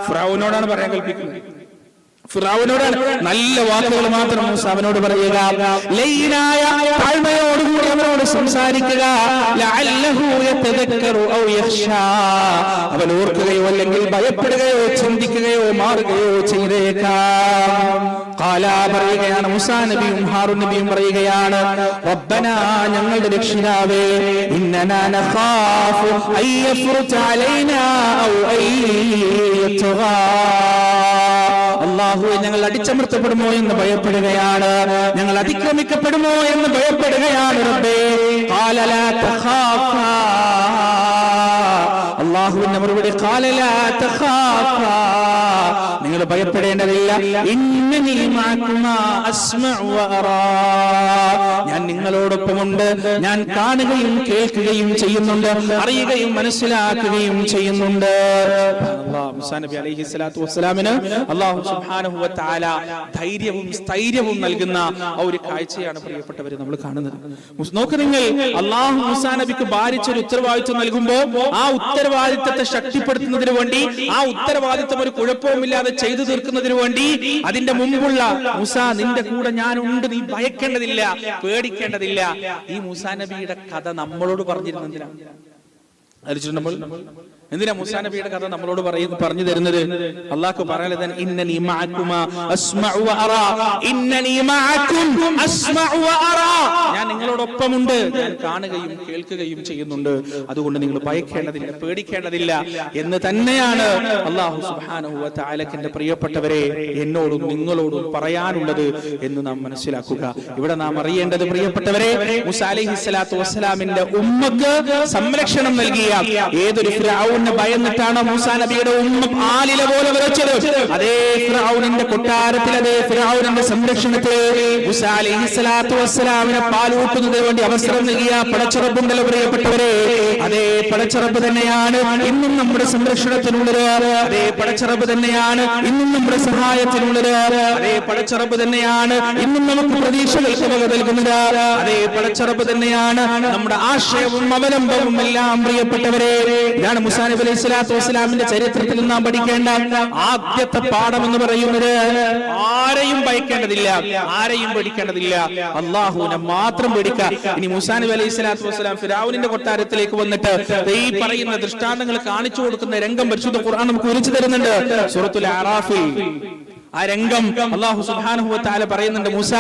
ഫിർഔനോടാണ് പറയാൻ കൽപ്പിക്കുന്നത്. ഫിറഔനോട് നല്ല വാക്കുകൾ മാത്രം മൂസ അവനോട് പറയുക, ലൈനായ താഴ്മയോടുകൂടി അവനോട് സംസാരിക്കുക. ലഅല്ലഹു യതദക്കറു ഔ യഖ്ശാ, അവൻ ഓർക്കുകയോ അല്ലെങ്കിൽ ഭയപ്പെടുകയോ ചിന്തിക്കുകയോ മാറുകയോ ചെയ്തേക്കാം. ഖാല പറയുകയാണ് മൂസാ നബിയും ഹാറൂൻ നബിയും പറയുകയാണ്, റബ്ബനാ ഞങ്ങളുടെ രക്ഷിതാവേ, ഇന്നനാ നഖാഫു അയ്യഫ്റുത അലൈനാ ഔ അയ്യത്ഗാ, അല്ലാഹുവേ ഞങ്ങൾ അടിച്ചമർത്തപ്പെടുമോ എന്ന് ഭയപ്പെടുകയാണ്, ഞങ്ങൾ അതിക്രമിക്കപ്പെടുമോ എന്ന് ഭയപ്പെടുകയാണ്. റബ്ബേ ഖാല ലാ തഖാഫാ, അല്ലാഹുവിന്റെ മറുപടി ഖാല ലാ തഖാഫാ, നിങ്ങൾ ഭയപ്പെടേണ്ടതില്ല. ഇന്നനീ മഅകുമാ അസ്മഉ വ അറാ, ഞാൻ നിങ്ങളോടൊപ്പമുണ്ട്, ഞാൻ കാണുകയും കേൾക്കുകയും ചെയ്യുന്നുണ്ട്, അറിയുകയും മനസ്സിലാക്കുകയും ചെയ്യുന്നുണ്ട്. മൂസാ നബി അലൈഹി സ്വലാത്തു വസ്സലാമിന് അല്ലാഹു സുബ്ഹാനഹു വ തആല ധൈര്യവും സ്ഥൈര്യവും നൽകുന്ന ഒരു കാഴ്ചയാണ് പ്രിയപ്പെട്ടവരെ നമ്മൾ കാണുന്നത്. നോക്ക് നിങ്ങൾ, അല്ലാഹു മൂസാ നബിക്ക് ഭാരിച്ചൊരു ഉത്തരവാദിത്വം നൽകുമ്പോൾ ആ ഉത്തരവാദിത്തത്തെ ശക്തിപ്പെടുത്തുന്നതിന് വേണ്ടി, ആ ഉത്തരവാദിത്തം ഒരു കുഴപ്പവുമില്ലാതെ ചെയ്തു തീർക്കുന്നതിന് വേണ്ടി അതിന്റെ മുമ്പുള്ള മൂസാ നിന്റെ കൂടെ ഞാനുണ്ട്, നീ ഭയക്കേണ്ടതില്ല, പേടിക്കേണ്ടതില്ല. ഈ മൂസാ നബിയുടെ കഥ നമ്മളോട് പറഞ്ഞിരുന്നതിനാണ്. നമ്മൾ എന്തിനാ മൂസാ നബിയുടെ കഥ നമ്മളോട് പറഞ്ഞു തരുന്നത്? അല്ലാഹു പറയുന്നത് ഇന്നനീ മഅകുമാ അസ്മഉ വ അറാ, ഇന്നനീ മഅകും അസ്മഉ വ അറാ, ഞാൻ നിങ്ങളോടൊപ്പമുണ്ട്, ഞാൻ കാണുകയും കേൾക്കുകയും ചെയ്യുന്നുണ്ട്, അതുകൊണ്ട് നിങ്ങൾ ഭയക്കേണ്ടതില്ല, പേടിക്കേണ്ടതില്ല എന്ന് തന്നെയാണ് അല്ലാഹു സുബ്ഹാനഹു വ തആലയുടെ പ്രിയപ്പെട്ടവരെ എന്നോടും നിങ്ങളോടും പറയാനുള്ളത് എന്ന് നാം മനസ്സിലാക്കുക. ഇവിടെ നാം അറിയേണ്ടത് പ്രിയപ്പെട്ടവരെ, മൂസാ അലൈഹിസ്സലാത്തു വസ്സലാമിന്റെ ഉമ്മക്ക് സംരക്ഷണം നൽകിയ ഏതൊരു ഫിർഔൻ ഭയന്നിട്ടാണ് മൂസാ നബിയുടെ ഉമ്മ ആലില പോലെ വിറച്ചത്, അതേ ഫിർഔനിന്റെ കൊട്ടാരത്തിൽ, അതേ ഫിർഔനിന്റെ സംരക്ഷണത്തിൽ മൂസാ അലൈഹിസ്സലാത്തു വസ്സലാമിനെ പാലൂട്ടുന്നതിന് വേണ്ടി അവസരം നൽകിയ പടച്ചറബുണ്ടല്ലോ പ്രിയപ്പെട്ടവരെ, അതേ പടച്ചറബ് തന്നെയാണ് ഇന്നും നമ്മുടെ സംരക്ഷണത്തിനുള്ളത്, അതേ പടച്ചറബ് തന്നെയാണ് ഇന്നും നമ്മുടെ സഹായത്തിനുള്ളത്, അതേ പടച്ചറബ് തന്നെയാണ് ഇന്നും നമുക്ക് പ്രതീക്ഷകൾക്ക് വക നൽകുന്നത്, അതേ പടച്ചറബ് തന്നെയാണ് നമ്മുടെ ആശയവും അവലംബവും എല്ലാം. പ്രിയപ്പെട്ടവരെ, ഇതാണ് മൂസാ നബി അലൈഹി സ്വലാത്തു വസ്സലാമിന്റെ ചരിത്രത്തിൽ നാം പഠിക്കേണ്ട ആദ്യത്തെ പാഠം എന്ന് പറയുന്നത്, ആരെയും ഭയക്കേണ്ടതില്ല, ആരെയും പേടിക്കേണ്ടതില്ല, അല്ലാഹുവിനെ മാത്രം പേടിക്കുക. ഇനി മൂസാ നബി അലൈഹി സ്വലാത്തു വസ്സലാം ഫിർഔനിന്റെ കൊട്ടാരത്തിലേക്ക് വന്നിട്ട് ഈ പറയുന്ന ദൃഷ്ടാന്തങ്ങൾ കാണിച്ചു കൊടുക്കുന്ന രംഗം പരിശുദ്ധ ഖുർആൻ നമുക്ക് വിവരിച്ചു തരുന്നുണ്ട്. സൂറത്തുൽ അറാഫിൽ ആ രംഗം അല്ലാഹു സുബ്ഹാനഹു വ തആല പറയുന്നുണ്ട്. മൂസ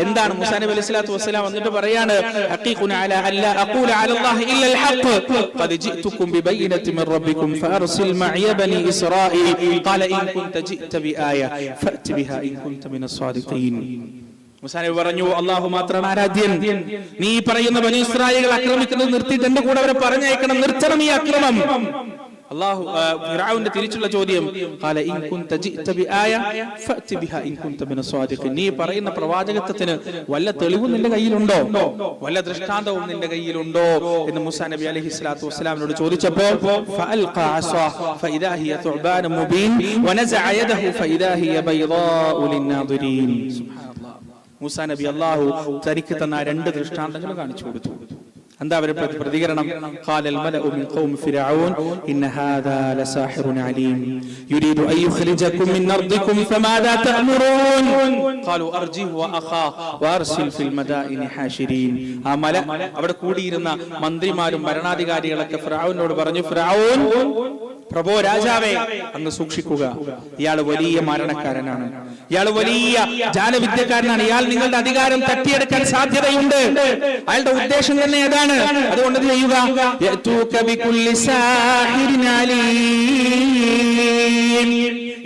എന്താണ് മൂസാ നബി അലൈഹി സ്വലാത്തു വസ്സലാം വന്നിട്ട് പറയാണ്, ഹഖീഖുന അലാ അല്ലാ അഖൂല അലാ അല്ലാഹി ഇല്ല അൽ ഹഖ് ഖദ് ജിഅതുകും ബിബയ്യിനത്തിൻ മിൻ റബ്ബികും ഫഅർസിൽ മഇയ ബനി ഇസ്രാഈൽ ഖാല ഇൻ കുൻത ജിഅത ബിആയ ഫഅതി ബിഹാ ഇൻ കുൻത മിനസ് സ്വാദിഖീൻ. മൂസാ നബി പറഞ്ഞു, അല്ലാഹു മാത്രമാണ് ആരാധ്യൻ, നീ പറയുന്ന ബനി ഇസ്രായേൽ ആക്രമിക്കുന്നത് നിർത്തിയിട്ട് എന്റെ കൂടെ അവരെ പറഞ്ഞയക്കണം, നിർത്തണം ഈ അക്രമം. അല്ലാഹു ഫിർഔന്റെ തിരിച്ചുള്ള ചോദ്യം, ഖാല ഇൻ കുൻത ജിഅത ബിആയ ഫഅതി ബിഹാ ഇൻ കുൻത മിനസ് സ്വാദിഖീൻ, നീ പറയുന്ന പ്രവാചകത്വത്തിന് വല്ല തെളിവും നിന്റെ കയ്യിലുണ്ടോ, വല്ല ദൃഷ്ടാന്തവും നിന്റെ കയ്യിലുണ്ടോ എന്ന് മൂസാ നബി അലൈഹി സ്വലാത്തു വസ്സലാമിനോട് ചോദിച്ചപ്പോൾ ഫഅൽഖാ അസാ ഫഇദാ ഹിയ തുഅബാൻ മുബീൻ വനസഅ യദഹു ഫഇദാ ഹിയ ബൈദാഉ ലിന്നാദിരീൻ. സുബ്ഹാനല്ലാഹ്, മൂസാ നബി അല്ലാഹു തനിക്ക് തന്ന രണ്ട് ദൃഷ്ടാന്തങ്ങൾ കാണിച്ചു കൊടുത്തു. എന്താ അവരുടെ പ്രതികരണം? ഖാലൽ മലഉ മിൻ ഖൗമി ഫിർഔൻ ഇന്ന ഹാദാ ലസാഹിറുൻ അലീം യുരീദു അൻ യുഖ്രിജകും മിൻ അർദികും ഫമാദാ തഅമുറൂൻ ഖാലു അർജിഹു വ അഖാ വഅർസിൽ ഫിൽ മദായിനി ഹാശിരീൻ. ആ മല അവിടെ കൂടിയിരുന്ന മന്ത്രിമാരും ഭരണാധികാരികളൊക്കെ ഫിർഔനോട് പറഞ്ഞു, ഫിർഔൻ പ്രഭോ രാജാവേ, അങ്ങ് സൂക്ഷിക്കുക, ഇയാൾ വലിയ മരണക്കാരനാണ്, ഇയാൾ വലിയ ജാലവിദ്യക്കാരനാണ്, ഇയാൾ നിങ്ങളുടെ അധികാരം തട്ടിയെടുക്കാൻ സാധ്യതയുണ്ട്, അയാളുടെ ഉദ്ദേശം തന്നെ ഏതാണ്, അതുകൊണ്ട് ചെയ്യുക.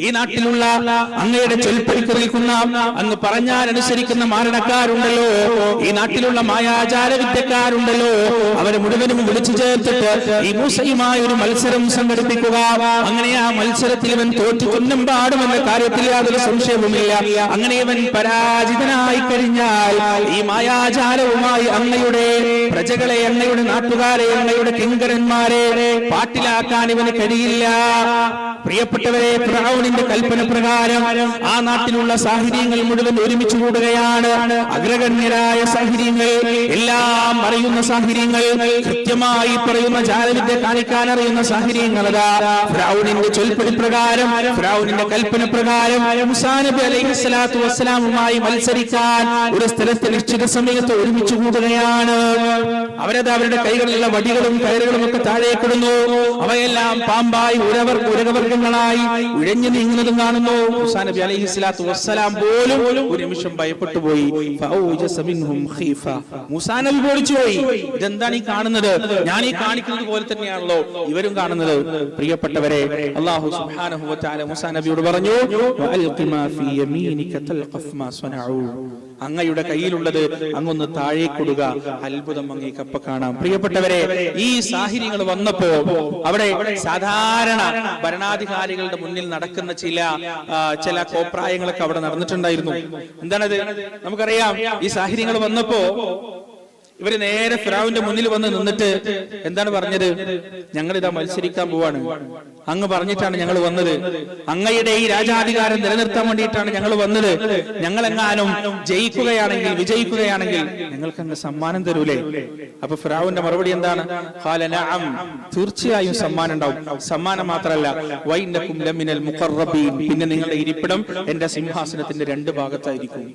ഈ നാട്ടിലുള്ള അങ്ങയുടെ ചൊൽപ്പടിക്ക് നിൽക്കുന്ന, അങ്ങ് പറഞ്ഞാൽ അനുസരിക്കുന്ന മാരണക്കാരുണ്ടല്ലോ, ഈ നാട്ടിലുള്ള മായാജാല വിദ്യക്കാരുണ്ടല്ലോ, അവരെ മുഴുവനും വിളിച്ചു ചേർത്തിട്ട് ഈ മൂസയുമായ ഒരു മത്സരം സംഘടിപ്പിക്കുക. അങ്ങനെ ആ മത്സരത്തിൽ ഇവൻ തോറ്റു കൊന്നും പാടുമെന്ന കാര്യത്തിൽ യാതൊരു സംശയവുമില്ല. അങ്ങനെ ഇവൻ പരാജിതനായി കഴിഞ്ഞാൽ ഈ മായാജാലവുമായി അങ്ങയുടെ പ്രജകളെ, അങ്ങയുടെ നാട്ടുകാരെ, അങ്ങയുടെ കിങ്കരന്മാരെ പാട്ടിലാക്കാൻ ഇവന് കഴിയില്ല. പ്രിയപ്പെട്ടവരെ, ഫിർഔൻ ഫിറഔനിന്റെ കൽപ്പന പ്രകാരം ആ നാട്ടിലുള്ള സാഹിര്യങ്ങൾ മുഴുവൻ ഒരുമിച്ച് കൂടുകയാണ്. അഗ്രഗണ്യരായ സാഹിര്യങ്ങൾ, എല്ലാം അറിയുന്ന സാഹിര്യങ്ങൾ, കൃത്യമായി പറയുന്ന ജാലവിദ്യ കാണിക്കാൻ അറിയുന്ന സാഹിര്യങ്ങൾ ഫിറഔനിന്റെ ചൊൽപ്പടി പ്രകാരം, ഫിറഔനിന്റെ കൽപ്പന പ്രകാരം മൂസാ നബി അലൈഹിസ്സലാത്തു വസ്സലാമുമായി മത്സരിക്കാൻ ഒരു സ്ഥലത്ത് നിശ്ചിത സമയത്ത് ഒരുമിച്ച് കൂടുകയാണ്. അവരത് അവരുടെ കൈകളിലുള്ള വടികളും കയറുകളും ഒക്കെ താഴേക്കിടുന്നു. അവയെല്ലാം പാമ്പായി ഉരകവർഗങ്ങളായി ഉഴഞ്ഞു നീങ്ങുന്നതും കാണുന്നു. മൂസാ നബി അലൈഹിസ്സലാത്തു വസ്സലാം പോലും ഒരു നിമിഷം ഭയപ്പെട്ടു പോയി. മൂസാ നബി പേടിച്ചു പോയി. ഇതെന്താണ് ഈ കാണുന്നത്? ഞാൻ ഈ കാണിക്കുന്നത് പോലെ തന്നെയാണല്ലോ ഇവരും കാണുന്നത്. പ്രിയപ്പെട്ടവരെ, അല്ലാഹു സുബ്ഹാനഹു വ തആല മൂസാ നബിയോട് പറഞ്ഞു, വഅൽഖി മാ ഫീ യമീനിക തൽഖഫ് മാ സ്വനഉ, അങ്ങയുടെ കയ്യിലുള്ളത് അങ്ങൊന്ന് താഴേക്കിടുക, അത്ഭുതം അങ്ങേക്കപ്പ കാണാം. പ്രിയപ്പെട്ടവരെ, ഈ സാഹിര്യങ്ങൾ വന്നപ്പോ അവിടെ സാധാരണ ഭരണാധികാരികളുടെ മുന്നിൽ നടക്കുന്ന ചില കോപ്രായങ്ങളൊക്കെ അവിടെ നടന്നിട്ടുണ്ടായിരുന്നു. എന്താണത്? നമുക്കറിയാം. ഈ സാഹിര്യങ്ങൾ വന്നപ്പോ ഇവര് നേരെ ഫിറഔന്റെ മുന്നിൽ വന്ന് നിന്നിട്ട് എന്താണ് പറഞ്ഞത്? ഞങ്ങളിതാ മത്സരിക്കാൻ പോവാണ്, അങ്ങ് പറഞ്ഞിട്ടാണ് ഞങ്ങൾ വന്നത്, അങ്ങയുടെ ഈ രാജാധികാരം നിലനിർത്താൻ വേണ്ടിയിട്ടാണ് ഞങ്ങൾ വന്നത്, ഞങ്ങളെങ്ങാനും ജയിക്കുകയാണെങ്കിൽ, വിജയിക്കുകയാണെങ്കിൽ ഞങ്ങൾക്ക് അങ്ങ് സമ്മാനം തരൂലേ? അപ്പൊ ഫിറഔന്റെ മറുപടി എന്താണ്? ഖാല നഅം, തീർച്ചയായും സമ്മാനം ഉണ്ടാവും. സമ്മാനം മാത്രമല്ല, വഇന്നകും ലമിനൽ മുഖറബീൻ, പിന്നെ നിങ്ങളുടെ ഇരിപ്പിടം എന്റെ സിംഹാസനത്തിന്റെ രണ്ട് ഭാഗത്തായിരിക്കും.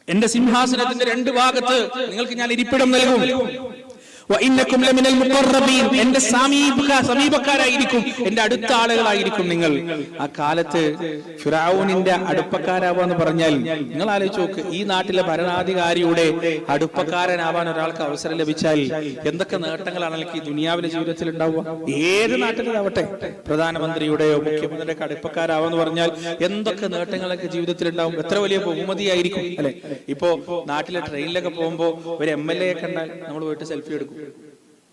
എന്റെ സിംഹാസനത്തിന്റെ രണ്ട് ഭാഗത്ത് നിങ്ങൾക്ക് ഞാൻ ഇരിപ്പിടം നൽകും. എന്റെ സമീപക്കാരായിരിക്കും, എന്റെ അടുത്ത ആളുകളായിരിക്കും നിങ്ങൾ. ആ കാലത്ത് ഫിറഔനിന്റെ അടുപ്പക്കാരാവാന്ന് പറഞ്ഞാൽ നിങ്ങൾ ആലോചിച്ച് നോക്ക്. ഈ നാട്ടിലെ ഭരണാധികാരിയുടെ അടുപ്പക്കാരനാവാൻ ഒരാൾക്ക് അവസരം ലഭിച്ചാൽ എന്തൊക്കെ നേട്ടങ്ങളാണ് ഈ ദുനിയാവിലെ ജീവിതത്തിൽ ഉണ്ടാവുക? ഏത് നാട്ടിലാവട്ടെ, പ്രധാനമന്ത്രിയുടെയോ മുഖ്യമന്ത്രിയുടെ അടുപ്പക്കാരാവാന്ന് പറഞ്ഞാൽ എന്തൊക്കെ നേട്ടങ്ങളൊക്കെ ജീവിതത്തിൽ ഉണ്ടാവും. എത്ര വലിയ ബഹുമതിയായിരിക്കും അല്ലെ? ഇപ്പോ നാട്ടിലെ ട്രെയിനിലൊക്കെ പോകുമ്പോ ഒരു MLA കണ്ടാൽ നമ്മൾ പോയിട്ട് സെൽഫി എടുക്കും,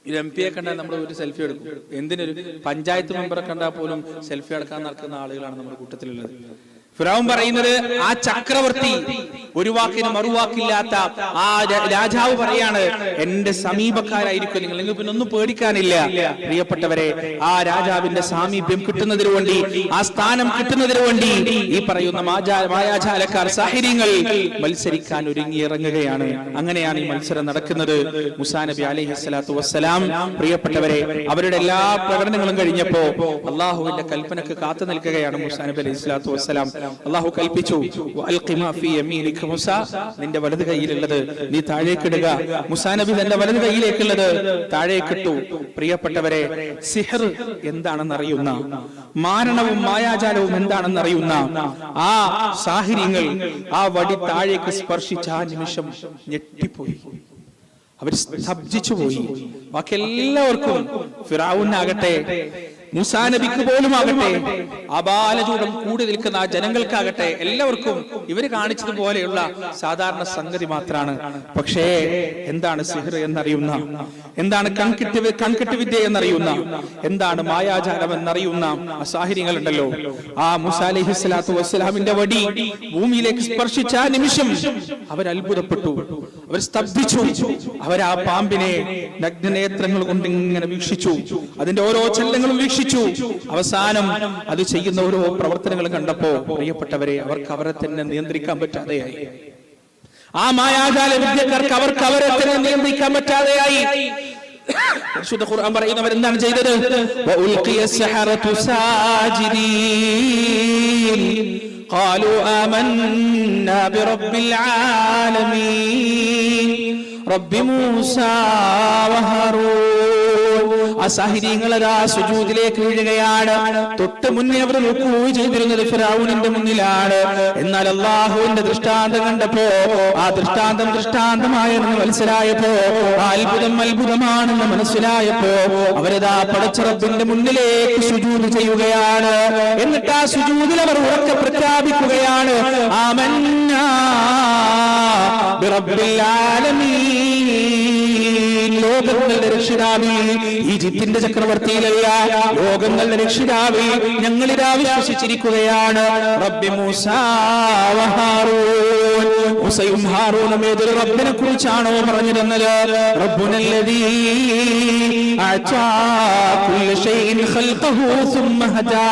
ഒരു MP കണ്ടാൽ നമ്മൾ ഒരു സെൽഫി എടുക്കും. എന്തിനൊരു പഞ്ചായത്ത് മെമ്പറെ കണ്ടാൽ പോലും സെൽഫി എടുക്കാൻ നടക്കുന്ന ആളുകളാണ് നമ്മുടെ കൂട്ടത്തിലുള്ളത്. ഫിറഔൻ പറയുന്നത്, ആ ചക്രവർത്തി ഒരു വാക്കിന് മറുവാക്കില്ലാത്ത ആ രാജാവ് പറയാണ്, എന്റെ സമീപക്കാരായിരിക്കും നിങ്ങൾ, നിങ്ങൾ പിന്നെ ഒന്നും പേടിക്കാനില്ല. പ്രിയപ്പെട്ടവരെ, ആ രാജാവിന്റെ സാമീപ്യം കിട്ടുന്നതിന് വേണ്ടി, ആ സ്ഥാനം കിട്ടുന്നതിന് വേണ്ടി ഈ പറയുന്ന മായാജാലക്കാർ, സാഹിര്യങ്ങൾ മത്സരിക്കാൻ ഒരുങ്ങിയിറങ്ങുകയാണ്. അങ്ങനെയാണ് ഈ മത്സരം നടക്കുന്നത്. മൂസാ നബി അലൈഹിസ്സലാത്തു വസ്സലാം, പ്രിയപ്പെട്ടവരെ, അവരുടെ എല്ലാ പ്രകടനങ്ങളും കഴിഞ്ഞപ്പോ അള്ളാഹുവിന്റെ കൽപ്പനക്ക് കാത്തു നിൽക്കുകയാണ് മൂസാ നബി അലൈഹിസ്സലാത്തു വസ്സലാം. അല്ലാഹു കൽപ്പിച്ചു, വഅൽഖി മാ ഫീ യമീനിക മൂസാ, നിന്റെ വലത് കൈയിലുള്ളത് നീ താഴേക്കിടുക. മൂസാ നബി തന്റെ വലത് കൈയിലേക്കുള്ളത് താഴേക്കിട്ടു. പ്രിയപ്പെട്ടവരെ, സിഹർ എന്താണെന്ന് അറിയുന്ന, മാരണവും മായാജാലവും എന്താണെന്ന് അറിയുന്ന ആ സാഹിര്യങ്ങൾ ആ വടി താഴേക്ക് സ്പർശിച്ച ആ നിമിഷം ഞെട്ടിപ്പോയി. അവർ സ്തബ്ധിച്ചു പോയി. ബാക്കി എല്ലാവർക്കും, ഫിറഔനാകട്ടെ, മൂസാ നബിക്ക് പോലും ആകട്ടെ, അപാലചൂടം കൂടി നിൽക്കുന്ന ആ ജനങ്ങൾക്കാകട്ടെ, എല്ലാവർക്കും ഇവര് കാണിച്ചതുപോലെയുള്ള സാധാരണ സംഗതി മാത്രമാണ്. പക്ഷേ എന്താണ് സിഹർ എന്നറിയുന്ന, എന്താണ് കൺകെട്ട് വിദ്യ എന്നറിയുന്ന, എന്താണ് മായാജാലം എന്നറിയുന്ന സാഹിര്യങ്ങൾ ഉണ്ടല്ലോ, ആ മൂസാ അലൈഹിസ്സലാത്തു വസ്സലാമിന്റെ വടി ഭൂമിയിലേക്ക് സ്പർശിച്ച ആ നിമിഷം അവർ അത്ഭുതപ്പെട്ടു, അവർ സ്തബ്ധിച്ചു. അവർ ആ പാമ്പിനെ നഗ്നനേത്രങ്ങൾ കൊണ്ട് ഇങ്ങനെ വീക്ഷിച്ചു, അതിന്റെ ഓരോ ചലനങ്ങളും വീക്ഷിച്ചു. അവസാനം അത് ചെയ്യുന്ന ഓരോ പ്രവർത്തനങ്ങളും കണ്ടപ്പോ പ്രിയപ്പെട്ടവരെ, അവർക്ക് അവരെ തന്നെ നിയന്ത്രിക്കാൻ പറ്റാതെയായി. ആ മായാജാല വിദ്യക്കാർക്ക് അവർക്ക് അവരെ തന്നെ നിയന്ത്രിക്കാൻ പറ്റാതെയായി. പരിശുദ്ധ ഖുർആൻ പറയുന്നവർ എന്താണ് ചെയ്തത്? വഉൽഖിയ സഹറതു സാജിദീൻ ഖാലു ആമന്നാ ബിറബ്ബിൽ ആലമീൻ റബ്ബി മൂസാ വഹറൂൻ. ആ സാഹിര്യങ്ങൾ അതാ സുജൂദിലേക്ക് വീഴുകയാണ്. തൊട്ട് മുന്നേ അവർ റുക്കൂ ചെയ്തിരുന്നത് ഫിറഔനിന്റെ മുന്നിലാണ്. എന്നാൽ അല്ലാഹുവിന്റെ ദൃഷ്ടാന്തം കണ്ടപ്പോ, ആ ദൃഷ്ടാന്തം ദൃഷ്ടാന്തമായെന്ന് മനസ്സിലായപ്പോ, ആ അത്ഭുതം അത്ഭുതമാണെന്ന് മനസ്സിലായപ്പോ അവരതാ പടച്ച റബ്ബിന്റെ മുന്നിലേക്ക് സുജൂദ് ചെയ്യുകയാണ്. എന്നിട്ട് ആ സുജൂദിൽ അവർ ഉറക്കെ പ്രഖ്യാപിക്കുകയാണ്, ആമന്നാ ബിറബ്ബിൽ ആലമീൻ, ലോകങ്ങളുടെ രക്ഷിതാവേ, ഈജിപ്തിന്റെ ചക്രവർത്തിയിലല്ല, ലോകങ്ങളുടെ രക്ഷിതാവേ, ഞങ്ങളിതാ വിശ്വസിച്ചിരിക്കുകയാണ്. റബ്ബി മൂസാ വ ഹാറൂൻ, മൂസയും ഹാറൂനും ഏതൊരു റബ്ബിനെ കുറിച്ചാണോ പറഞ്ഞു തന്നത്? റബ്ബുനല്ലദീ അഅതാ കുല്ല ശൈഇൻ ഖൽഖഹു സുമ്മ ഹദാ.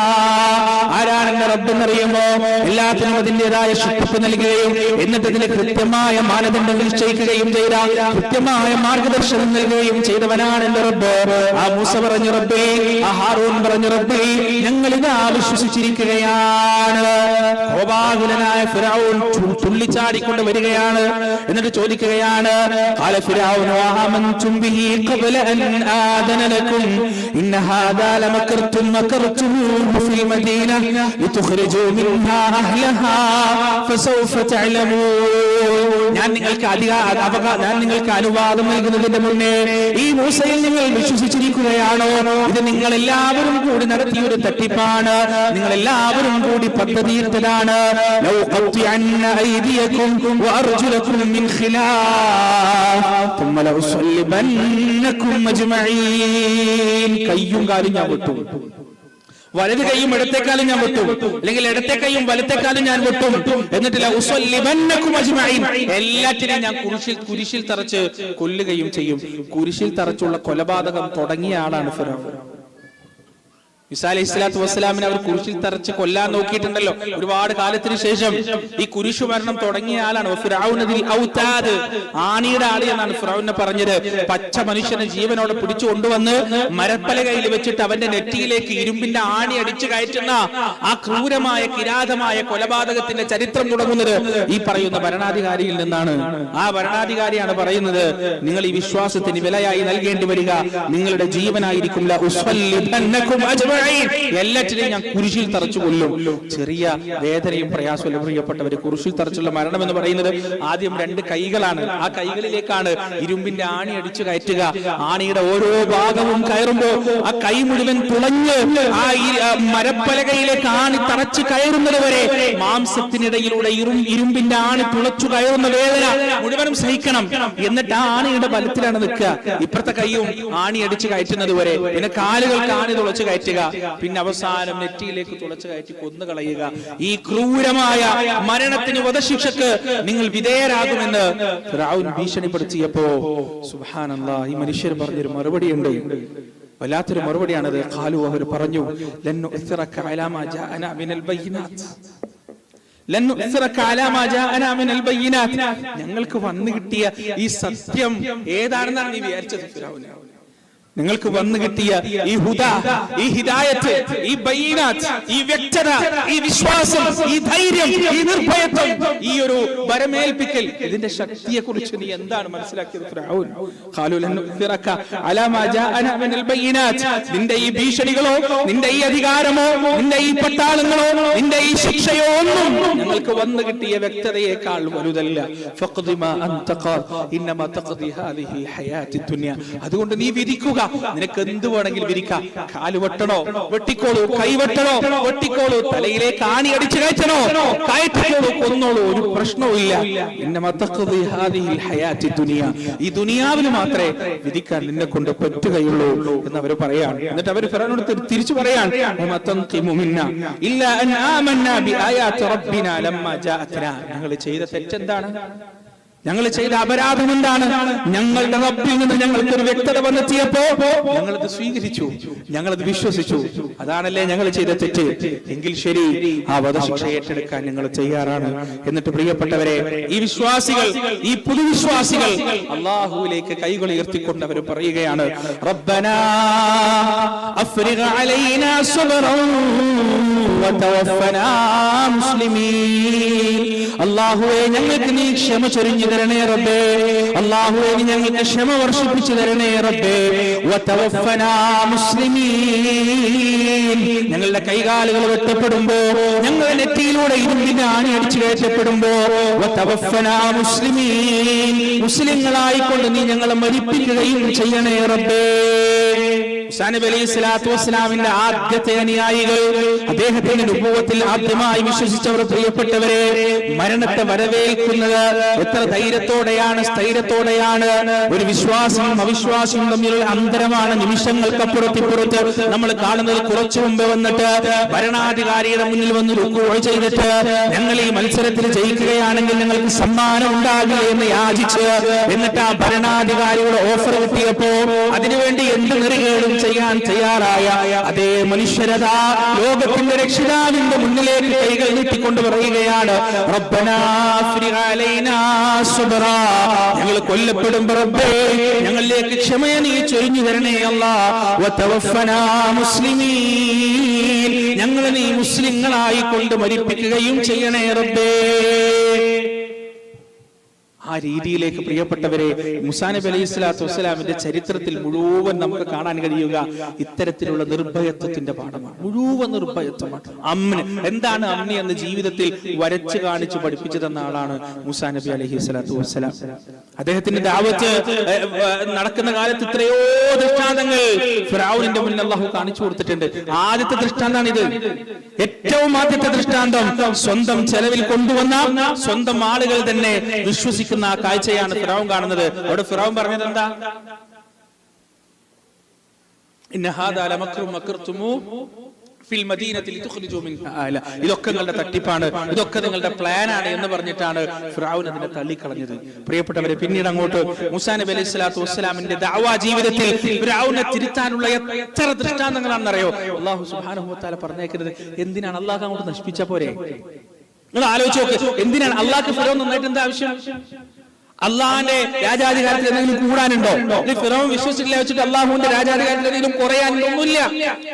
ആരാണ് റബ്ബെന്നറിയുമോ? എല്ലാത്തിനും അതിൻ്റെതായ ശിക്ഷ നൽകുകയും എന്നിട്ട് അതിന് കൃത്യമായ മാനദണ്ഡം നിശ്ചയിക്കുകയും ചെയ്ത, കൃത്യമായ മാർഗദർശനം നൽകുകയും ചെയ്തവനാണ് എന്റെ റബ്ബ്. ആ മൂസ പറഞ്ഞു റബ്ബേ, ആ ഹാറൂൻ പറഞ്ഞു റബ്ബേ, ഞങ്ങളിതാ വിശ്വസിച്ചിരിക്കുകയാണ്. കോപാകുലനായ ഫിർഔൻ തുള്ളിച്ചാടിക്കൊണ്ട് വരികയാണ്. എന്നിട്ട് ചോദിക്കുകയാണ്, ഖാല ഫിർഔൻ ആമൻതും ബിഹി ഖബ്ല അൻ ആദന ലക്കും ഇന്ന ഹാദാ ലമകർതും മകർതുമൂഹു ഫിൽ മദീന ലിതുഖ്രിജൂ മിൻഹാ അഹ്ലഹാ ഫസൗഫ തഅലമൂൻ. ഞാൻ നിങ്ങൾക്ക് അനുവാദം നൽകുന്നതിന്റെ മുന്നേ ഈ മൂസയിൽ നിങ്ങൾ വിശ്വസിച്ചിരിക്കുകയാണോ? ഇത് നിങ്ങൾ എല്ലാവരും കൂടി നടത്തിയൊരു തട്ടിപ്പാണ്, നിങ്ങൾ എല്ലാവരും കൂടി പദ്ധതിയിട്ടതാണ്. ലൗ ഖത്അന്ന ഐദിയകും വഅർജുലകും മിൻ ഖിലാഫ് തുമ്മ ലഉസല്ലിബന്നകും അജ്മഈൻ. കയ്യും കാലും ഞാൻ വെട്ടും, വലത് കൈയും ഇടത്തേക്കാലും ഞാൻ വെട്ടും, അല്ലെങ്കിൽ ഇടത്തെ കൈയും വലത്തേക്കാലും ഞാൻ വെട്ടും. എന്നിട്ട് ലഉസല്ലിബന്നകും അജ്മഈൻ, എല്ലാറ്റിനെയും ഞാൻ കുരിശിൽ തറച്ച് കൊല്ലുകയും ചെയ്യും. കുരിശിൽ തറച്ചുള്ള കൊലപാതകം തുടങ്ങിയ ആളാണ് ഫിർഔൻ. ഈസാ അലൈഹി സ്വലാത്തു വസ്സലാമിനെ അവർ കുരിശിൽ തറച്ച് കൊല്ലാൻ നോക്കിയിട്ടുണ്ടല്ലോ. ഒരുപാട് കാലത്തിന് ശേഷം ഈ കുരിശു മരണം തുടങ്ങിയ ആളാണ് ഫിർഔനദിൽ ഔതാദ്, ആണിയുടെ ആളി എന്നാണ് ഫിർഔനെ പറഞ്ഞത്. പച്ച മനുഷ്യനെ ജീവനോടെ പിടിച്ചു കൊണ്ടുവന്ന് മരപ്പലകയിൽ വെച്ചിട്ട് അവന്റെ നെറ്റിയിലേക്ക് ഇരുമ്പിന്റെ ആണി അടിച്ചു കയറ്റുന്ന ആ ക്രൂരമായ കിരാതമായ കൊലപാതകത്തിന്റെ ചരിത്രം തുടങ്ങുന്നത് ഈ പറയുന്ന ഭരണാധികാരിയിൽ നിന്നാണ്. ആ ഭരണാധികാരിയാണ് പറയുന്നത്, നിങ്ങൾ ഈ വിശ്വാസത്തിന് വിലയായി നൽകേണ്ടി വരിക നിങ്ങളുടെ ജീവനായിരിക്കും. എല്ലാറ്റിനെയും ഞാൻ കുരിശിൽ തറച്ചു കൊല്ലും. ചെറിയ വേദനയും പ്രയാസവും പ്രിയപ്പെട്ടവര്, കുരിശിൽ തറച്ചുള്ള മരണം എന്ന് പറയുന്നത് ആദ്യം 2 കൈകളാണ്. ആ കൈകളിലേക്കാണ് ഇരുമ്പിന്റെ ആണി അടിച്ചു കയറ്റുക. ആണിയുടെ ഓരോ ഭാഗവും കയറുമ്പോ ആ കൈ മുഴുവൻ തുളഞ്ഞ് ആ മരപ്പലകയിലേക്ക് ആണി തറച്ചു കയറുന്നത് വരെ മാംസത്തിനിടയിലൂടെ ഇരുമ്പിന്റെ ആണി തുളച്ചു കയറുന്ന വേദന മുഴുവനും സഹിക്കണം. എന്നിട്ട് ആ ആണിയുടെ ബലത്തിലാണ് നിൽക്കുക. ഇപ്പുറത്തെ കൈയും ആണി അടിച്ചു കയറ്റുന്നത് വരെ, പിന്നെ കാലുകൾക്ക് ആണി തുളച്ചു കയറ്റുക, പിന്നെ അവസാനം നെറ്റിയിലേക്ക് തുളച്ചു കയറ്റി കൊന്നുകളയുക. ഈ ക്രൂരമായ മരണത്തിന്, വധശിക്ഷക്ക് നിങ്ങൾ വിധേയരാകുമെന്ന് ഫിർഔൻ ഭീഷണിപ്പെടുത്തിയപ്പോ സുബ്ഹാനല്ലാഹ്, ഈ മനുഷ്യർ പറഞ്ഞൊരു മറുപടിയുണ്ട്, വല്ലാത്തൊരു മറുപടിയാണത്. ഖാലു, അവർ പറഞ്ഞു, ലൻ നുഅ്സിറക അലാ മാ ജാഅനാ മിനൽ ബയ്യിനാത്ത്, ലൻ നുഅ്സിറക അലാ മാ ജാഅനാ മിനൽ ബയ്യിനാത്ത്. ഞങ്ങൾക്ക് വന്നു കിട്ടിയ ഈ സത്യം ഏതാണെന്നാണ് നീ വിചാരിച്ചത് ഫിർഔൻ? നിങ്ങൾക്ക് വന്നു കിട്ടിയ ഈ ഹുദാ, ഈ ഹിദായത്ത്, ഈ ബയ്യിനാത്ത്, ഈ വ്യക്തത, ഈ വിശ്വാസം, ഈ ധൈര്യം, ഈ നിർഭയത്വം, ഈ ഒരു വരമേൽപ്പിക്കൽ, ഇതിന്റെ ശക്തിയെ കുറിച്ച് നീ എന്താണ് മനസ്സിലാക്കിയത് ഫിർഔൻ? ഖാലു ലൻ നുഅ്സിറക അലാ മാ ജാഅനാ മിനൽ ബയ്യിനാത്ത്. നിന്റെ ഈ ഭീഷണികളോ, നിന്റെ ഈ അധികാരമോ, നിന്റെ ഈ പട്ടാളങ്ങളോ, നിന്റെ ഈ ശിക്ഷയോ ഒന്നും ഞങ്ങൾക്ക് വന്നു കിട്ടിയ വ്യക്തതയേക്കാൾ വലുതല്ല. ഫഖ്ദി മാ അൻത ഖാദ് ഇന്നമാ തഖ്ദി ഹാദിഹിൽ ഹയാത്തി ദുനിയ. അതുകൊണ്ട് നീ വിധിക്കുക, നിനക്ക് എന്ത് വേണമെങ്കിലും വിരിക്കാം. കാല് വെട്ടണോ വെട്ടിക്കോളൂ, കൈ വെട്ടണോ വെട്ടിക്കോളൂ, തലയിലേക്ക് ആണി അടിച്ചു കയറ്റണോ കയറ്റിക്കോളൂ, കൊന്നോളൂ, ഒരു പ്രശ്നവും ഇല്ല. ഈ ദുനിയാവിൽ മാത്രമേ വിധിക്കാൻ നിന്നെ കൊണ്ട് പറ്റുകയുള്ളൂ എന്ന് അവർ പറയാണ്. എന്നിട്ട് അവർ ഫിർഔനോട് തിരിച്ചു പറയാണ്, ഞങ്ങൾ ചെയ്ത തെറ്റെന്താണ്? ഞങ്ങൾ ചെയ്ത അപരാധം എന്താണ്? ഞങ്ങളുടെ റബ്ബിൽ നിന്ന് ഞങ്ങൾക്കൊരു വ്യക്തത വന്നെത്തിയപ്പോ ഞങ്ങളത് സ്വീകരിച്ചു, ഞങ്ങളത് വിശ്വസിച്ചു. അതാണല്ലേ ഞങ്ങൾ ചെയ്ത തെറ്റ്. എങ്കിൽ ശരി, ആ വധശിക്ഷ ഏറ്റെടുക്കാൻ ഞങ്ങൾ തയ്യാറാണ്. എന്നിട്ട് പ്രിയപ്പെട്ടവരെ, ഈ വിശ്വാസികൾ, ഈ പുതുവിശ്വാസികൾ അല്ലാഹുവിലേക്ക് കൈകൾ ഉയർത്തിക്കൊണ്ട് അവർ പറയുകയാണ്, റബ്ബനാ അഫ്രിഗ അലൈനാ സബ്റൻ വതവഫനാ മുസ്ലിമീൻ. അല്ലാഹുവേ, ഞങ്ങൾക്ക് നീ ക്ഷമ ചൊരിഞ്ഞു തരണേ റബ്ബേ. അല്ലാഹുവേ, നീ ഞങ്ങൾക്ക് ക്ഷമ വർഷിപ്പിച്ചു തരണേ റബ്ബേ. വതവഫനാ മുസ്ലിമീൻ. ഞങ്ങളുടെ കൈകാലുകൾ വെട്ടപ്പെടുമ്പോ, ഞങ്ങളുടെ നെറ്റിയിലൂടെ ഇരുമ്പിന്റെ ആണി അടിച്ചു കയറ്റപ്പെടുമ്പോ, വതവഫനാ മുസ്ലിമീൻ, മുസ്ലിങ്ങളായിക്കൊണ്ട് നീ ഞങ്ങളെ മരിപ്പിക്കുകയും ചെയ്യണേ റബ്ബേ. മൂസാ നബി അലൈഹി സ്വലാത്തു വസ്സലാമിന്റെ ആദ്യത്തെ അനുയായികൾ, അദ്ദേഹത്തിന്റെ നുബുവത്തിൽ ആദ്യമായി വിശ്വസിച്ചവർ, പ്രിയപ്പെട്ടവരെ, മരണത്തെ വരവേൽക്കുന്നത് എത്ര ധൈര്യത്തോടെയാണ്, സ്ഥൈര്യത്തോടെയാണ്. ഒരു വിശ്വാസിയും അവിശ്വാസിയും തമ്മിലുള്ള അന്തരമാണ് നിമിഷങ്ങൾക്കപ്പുറത്തിപ്പുറത്ത് നമ്മൾ കാണുന്നത്. കുറച്ചു മുമ്പ് വന്നിട്ട് ഭരണാധികാരിയുടെ മുന്നിൽ വന്ന് റുക്കൂ ചെയ്തിട്ട് ഞങ്ങൾ ഈ മത്സരത്തിൽ ജയിക്കുകയാണെങ്കിൽ ഞങ്ങൾക്ക് സമ്മാനം ഉണ്ടാകില്ല എന്ന് യാചിച്ച്, എന്നിട്ട് ആ ഭരണാധികാരിയുടെ ഓഫർ കിട്ടിയപ്പോ അതിനുവേണ്ടി എന്ത് നെറുകേടും ചെയ്യാൻ തയ്യാറായ അതേ മനുഷ്യരതാ ലോകത്തിന്റെ രക്ഷിതാവിന്റെ മുന്നിലേക്ക് കൈകൾ നീട്ടിക്കൊണ്ട് പറയുകയാണ്, റബ്ബനാ അഫ്രിഗ് അലൈനാ സുബ്റാ, ഞങ്ങൾ കൊല്ലപ്പെടുമ്പോ റബ്ബേ ഞങ്ങളിലേക്ക് ക്ഷമയെ നീ ചൊരിഞ്ഞു തരണേ അല്ലാഹ്, വതവഫനാ മുസ്ലിമീൻ, ഞങ്ങളെ നീ മുസ്ലിങ്ങളായി കൊണ്ട് മരിപ്പിക്കുകയും ചെയ്യണേ റബ്ബേ. ആ രീതിയിലേക്ക് പ്രിയപ്പെട്ടവരെ മൂസാ നബി അലൈഹി സ്വലാത്തു വസ്സലാമിന്റെ ചരിത്രത്തിൽ മുഴുവൻ നമുക്ക് കാണാൻ കഴിയുക ഇത്തരത്തിലുള്ള നിർഭയത്വത്തിന്റെ പാഠമാണ്. മുഴുവൻ നിർഭയത്വമാണ്. അമ്ന് എന്താണ് അമ്ന് എന്ന് ജീവിതത്തിൽ വരച്ചു കാണിച്ചു പഠിപ്പിച്ചു തന്ന ആളാണ് മൂസാ നബി അലൈഹി സ്വലാത്തു വസ്സലാം. അദ്ദേഹത്തിന്റെ ദഅവത്ത് നടക്കുന്ന കാലത്ത് എത്രയോ ദൃഷ്ടാന്തങ്ങൾ ഫിറഔനിന്റെ മുന്നിൽ അല്ലാഹു കാണിച്ചു കൊടുത്തിട്ടുണ്ട്. ആദ്യത്തെ ദൃഷ്ടാന്താണ് ഇത്. ഏറ്റവും ആദ്യത്തെ ദൃഷ്ടാന്തം സ്വന്തം ചെലവിൽ കൊണ്ടുവന്ന സ്വന്തം ആളുകൾ തന്നെ വിശ്വസിക്കുന്ന ആ കാഴ്ചയാണ് ഫിറഔൻ കാണുന്നത്. അവിടെ ഫിറഔൻ പറഞ്ഞത് എന്താ? ഇന്ന ഹാദാ ലമക്റും മക്കർതുമൂ ഫിൽ മദീനതി ലിതുഖ്രിജൂ മിൻഹാ അഹ്ല, ഇതൊക്കെ നിങ്ങളുടെ തട്ടിപ്പാണ്, ഇതൊക്കെ നിങ്ങളുടെ പ്ലാൻ ആണ് എന്ന് പറഞ്ഞിട്ടാണ് ഫിറഔൻ അതിനെ തള്ളിക്കളഞ്ഞത്. പ്രിയപ്പെട്ടവരെ, പിന്നീട് അങ്ങോട്ട് മൂസാ നബി അലൈഹി സ്വലാത്തു വസ്സലാമിന്റെ ദഅവാ ജീവിതത്തിൽ ഫിറഔനെ തിരുത്താനുള്ള എത്ര ദൃഷ്ടാന്തങ്ങളാണെന്നറിയോ അല്ലാഹു സുബ്ഹാനഹു വ തആല പറഞ്ഞേക്കുന്നത്. എന്തിനാണ് അല്ലാഹു അങ്ങോട്ട് നശിപ്പിച്ച പോരെ? നിങ്ങൾ ആലോചിച്ച് നോക്ക്, എന്തിനാണ് അള്ളാഹ്ക്ക് ഫിറഔൻ നന്നായിട്ട് എന്താ ആവശ്യം? അള്ളാഹിന്റെ രാജാധികാരത്തിൽ എന്തെങ്കിലും കൂടാനുണ്ടോ? ഫിറഔൻ വിശ്വസിച്ചില്ല വെച്ചിട്ട് അള്ളാഹുവിന്റെ രാജാധികാരത്തിൽ എന്തെങ്കിലും കുറയാനൊന്നുമില്ല.